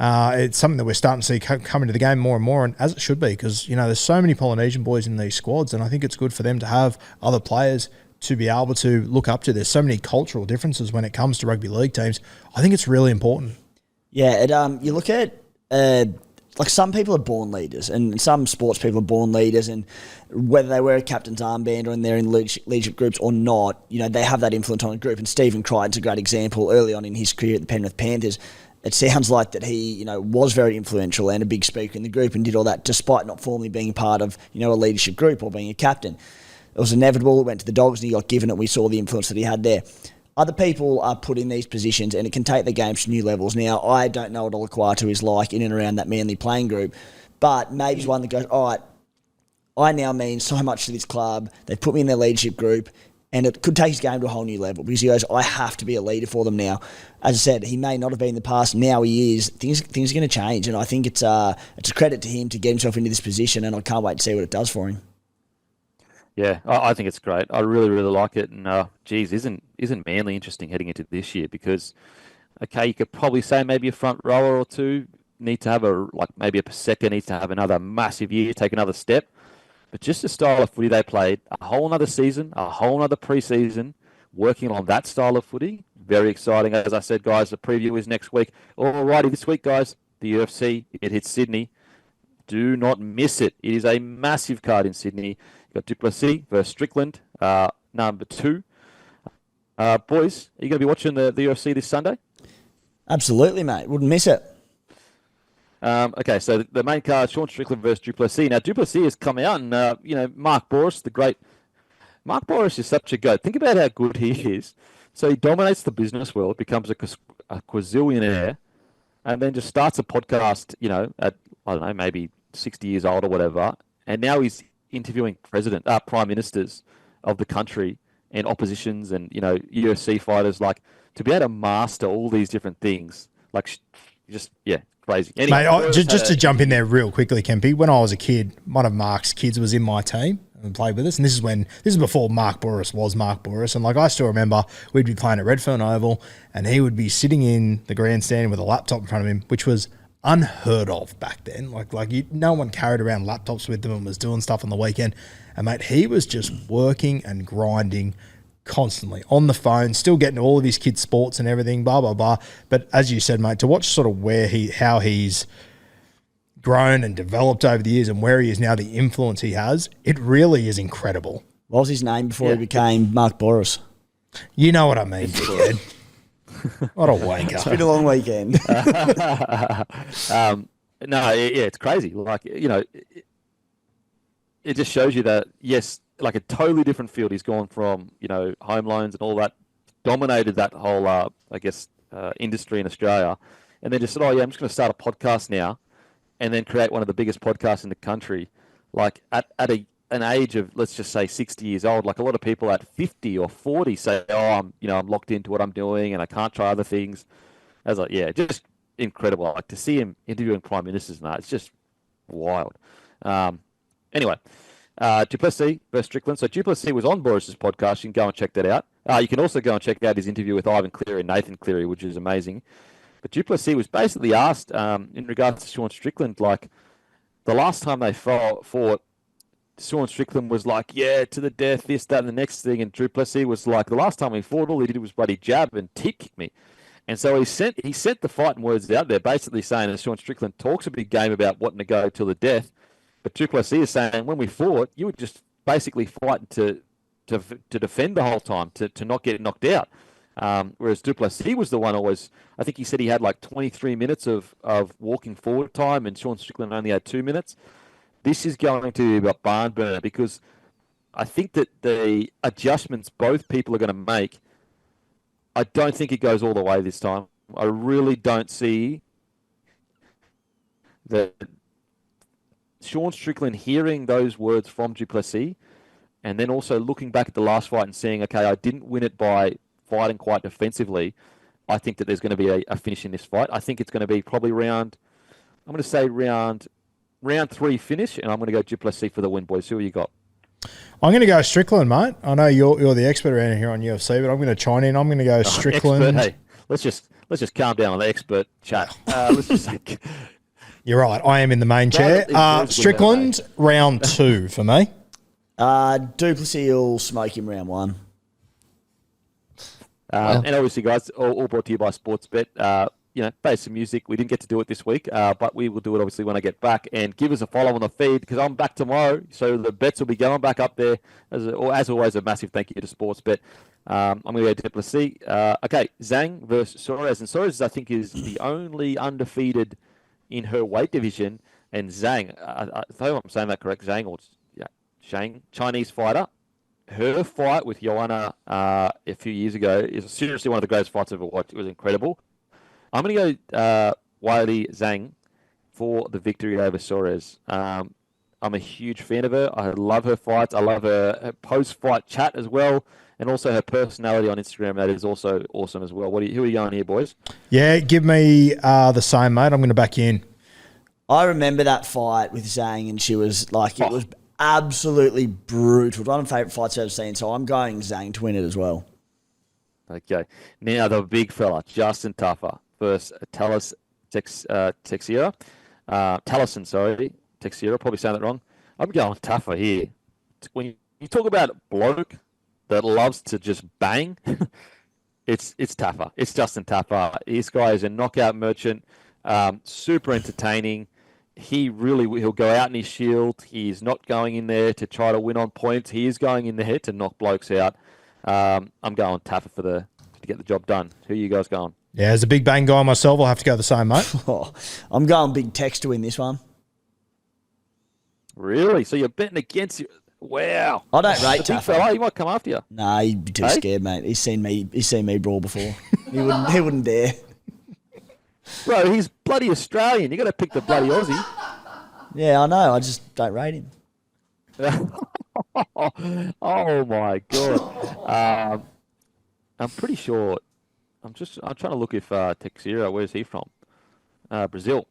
It's something that we're starting to see come into the game more and more, and as it should be, because there's so many Polynesian boys in these squads, and I think it's good for them to have other players to be able to look up to. There's so many cultural differences when it comes to rugby league teams. I think it's really important. Yeah, you look at like some people are born leaders, and some sports people are born leaders, and whether they wear a captain's armband or they're in leadership groups or not, they have that influence on a group. And Stephen Crichton's a great example early on in his career at the Penrith Panthers. It sounds like that he, was very influential and a big speaker in the group and did all that despite not formally being part of, a leadership group or being a captain. It was inevitable. It went to the Dogs and he got given it. We saw the influence that he had there. Other people are put in these positions and it can take the games to new levels. Now, I don't know what Olakau'atu is like in and around that Manly playing group, but maybe he's one that goes, all right, I now mean so much to this club. They've put me in their leadership group. And it could take his game to a whole new level because he goes, I have to be a leader for them now. As I said, he may not have been in the past. Now he is. Things are going to change. And I think it's a credit to him to get himself into this position. And I can't wait to see what it does for him. Yeah, I think it's great. I really, really like it. And, isn't Manly interesting heading into this year? Because, okay, you could probably say maybe a front rower or two need to have maybe a Paseka needs to have another massive year, take another step. But just the style of footy they played, a whole another season, a whole another pre-season, working on that style of footy, very exciting. As I said, guys, the preview is next week. Alrighty, this week, guys, the UFC, it hits Sydney. Do not miss it. It is a massive card in Sydney. You've got Duplessis versus Strickland, number 2. Boys, are you going to be watching the UFC this Sunday? Absolutely, mate. Wouldn't miss it. Okay, so the main card, Sean Strickland versus Duplessis. Now, Duplessis has come out and, Mark Boris, the great... Mark Boris is such a goat. Think about how good he is. So he dominates the business world, becomes a quazillionaire, and then just starts a podcast, at, I don't know, maybe 60 years old or whatever, and now he's interviewing prime ministers of the country and oppositions and, UFC fighters, to be able to master all these different things, crazy. Anyway, Mate, just to jump in there real quickly, Kempy, when I was a kid, one of Mark's kids was in my team and played with us, and this is before Mark Boris was Mark Boris, and I still remember we'd be playing at Redfern Oval, and he would be sitting in the grandstand with a laptop in front of him, which was unheard of back then. No one carried around laptops with them and was doing stuff on the weekend, and mate, he was just working and grinding constantly on the phone, still getting to all of his kids' sports and everything, blah, blah, blah. But as you said, mate, to watch sort of how he's grown and developed over the years and where he is now, the influence he has, it really is incredible. What was his name before he became Mark Boris? You know what I mean, dickhead. What a wanker. It's been a long weekend. It's crazy. It just shows you that, yes, a totally different field. He's gone from, home loans and all that, dominated that whole, industry in Australia, and then just said, I'm just going to start a podcast now and then create one of the biggest podcasts in the country. At an age of, let's just say 60 years old, a lot of people at 50 or 40 say, I'm locked into what I'm doing and I can't try other things. I was just incredible. To see him interviewing prime ministers and that, it's just wild. Anyway, Duplessis versus Strickland. So Duplessis was on Boris's podcast. You can go and check that out. You can also go and check out his interview with Ivan Cleary and Nathan Cleary, which is amazing. But Duplessis was basically asked in regards to Sean Strickland, the last time they fought, Sean Strickland was to the death, this, that, and the next thing. And Duplessis was the last time we fought, all he did was bloody jab and tip kick me. And so he sent the fighting words out there, basically saying that Sean Strickland talks a big game about wanting to go till the death. But Duplessis is saying, when we fought, you were just basically fighting to defend the whole time, to not get knocked out. Whereas Duplessis was the one always, I think he said he had 23 minutes of walking forward time, and Sean Strickland only had 2 minutes. This is going to be a barn burner because I think that the adjustments both people are going to make, I don't think it goes all the way this time. I really don't see that Sean Strickland hearing those words from Duplessis and then also looking back at the last fight and saying, okay, I didn't win it by fighting quite defensively. I think that there's going to be a finish in this fight. I think it's going to be probably round 3 finish, and I'm going to go Duplessis for the win, boys. Who you got? I'm going to go Strickland, mate. I know you're the expert around here on UFC, but I'm going to chime in. I'm going to go Strickland. Expert, hey, let's just calm down on the expert chat. Let's just say, You're right. I am in the main chair. Strickland, round 2 for me. Duplessis will smoke him round 1. And obviously, guys, all brought to you by Sportsbet. Play some music. We didn't get to do it this week, but we will do it obviously when I get back. And give us a follow on the feed because I'm back tomorrow, so the bets will be going back up there. As always, a massive thank you to Sportsbet. I'm going to go Duplessis. Okay, Zhang versus Suarez, and Suarez I think is the only undefeated in her weight division, and Zhang, I hope I'm saying that correct, Zhang, Chinese fighter. Her fight with Joanna a few years ago is seriously one of the greatest fights I've ever watched. It was incredible. I'm going to go Weili Zhang for the victory over Suarez. I'm a huge fan of her. I love her fights. I love her post-fight chat as well, and also her personality on Instagram. That is also awesome as well. Who are you going here, boys? Yeah, give me the same, mate. I'm going to back you in. I remember that fight with Zhang, and she was like, it was absolutely brutal. One of my favourite fights I've ever seen, so I'm going Zhang to win it as well. Okay. Now the big fella, Justin Taffer versus Tallis Teixeira. Tallison, sorry. Teixeira, probably saying that wrong. I'm going Taffer here. When you talk about a bloke that loves to just bang, it's Taffer. It's Justin Taffer. This guy is a knockout merchant, super entertaining. He'll go out in his shield. He's not going in there to try to win on points. He is going in there to knock blokes out. I'm going Taffer to get the job done. Who are you guys going? Yeah, as a big bang guy myself, I'll have to go the same, mate. I'm going Big Tex to win this one. Really? So you're betting against you? Wow. I don't rate Taffer. Fella, he might come after you. Nah, he'd be too scared, mate. He's seen me brawl before. He wouldn't dare. Bro, he's bloody Australian. You got to pick the bloody Aussie. Yeah, I know. I just don't rate him. Oh my god. I'm pretty sure. I'm trying to look if Teixeira. Where's he from? Brazil.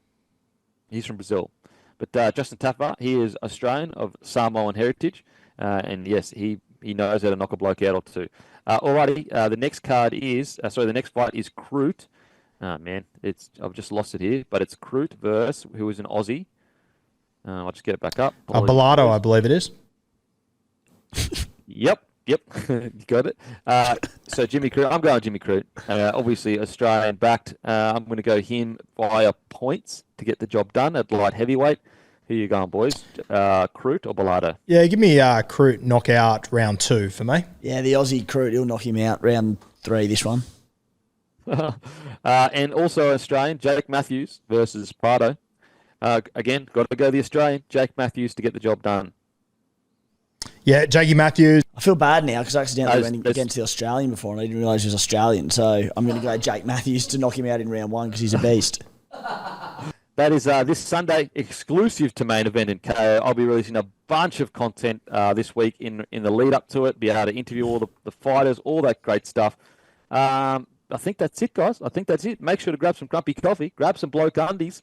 He's from Brazil. But Justin Taffer, he is Australian of Samoan heritage, and yes, he knows how to knock a bloke out or two. Alrighty, the next card is the next fight is Kroot. Man, I've just lost it here, but it's Kroot versus who is an Aussie. I'll just get it back up. Bellado, I believe it is. Yep, you got it. So Jimmy Kroot, I'm going Jimmy Kroot. Obviously Australian backed. I'm going to go him via points to get the job done at light heavyweight. Who are you going, boys? Kroot or Bellado? Yeah, give me Kroot knockout round 2 for me. Yeah, the Aussie Kroot, he'll knock him out round 3 this one. And also Australian, Jake Matthews versus Prado. Again, got to go the Australian, Jake Matthews, to get the job done. Yeah, Jakey Matthews. I feel bad now because I accidentally went against the Australian before and I didn't realise he was Australian. So I'm going to go Jake Matthews to knock him out in round 1 because he's a beast. That is this Sunday exclusive to Main Event in KO. I'll be releasing a bunch of content this week in the lead up to it, be able to interview all the fighters, all that great stuff. I think that's it, guys. I think that's it. Make sure to grab some Grumpy Coffee, grab some Bloke Undies.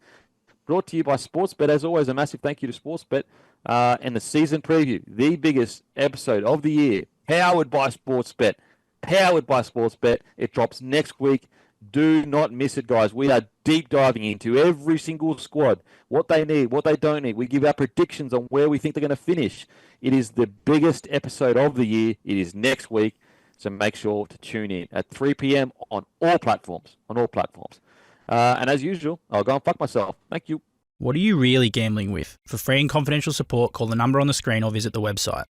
Brought to you by Sportsbet. As always, a massive thank you to Sportsbet. And the season preview, the biggest episode of the year, powered by Sportsbet. Powered by Sportsbet. It drops next week. Do not miss it, guys. We are deep diving into every single squad, what they need, what they don't need. We give our predictions on where we think they're going to finish. It is the biggest episode of the year. It is next week. So make sure to tune in at 3 p.m. on all platforms. And as usual, I'll go and fuck myself. Thank you. What are you really gambling with? For free and confidential support, call the number on the screen or visit the website.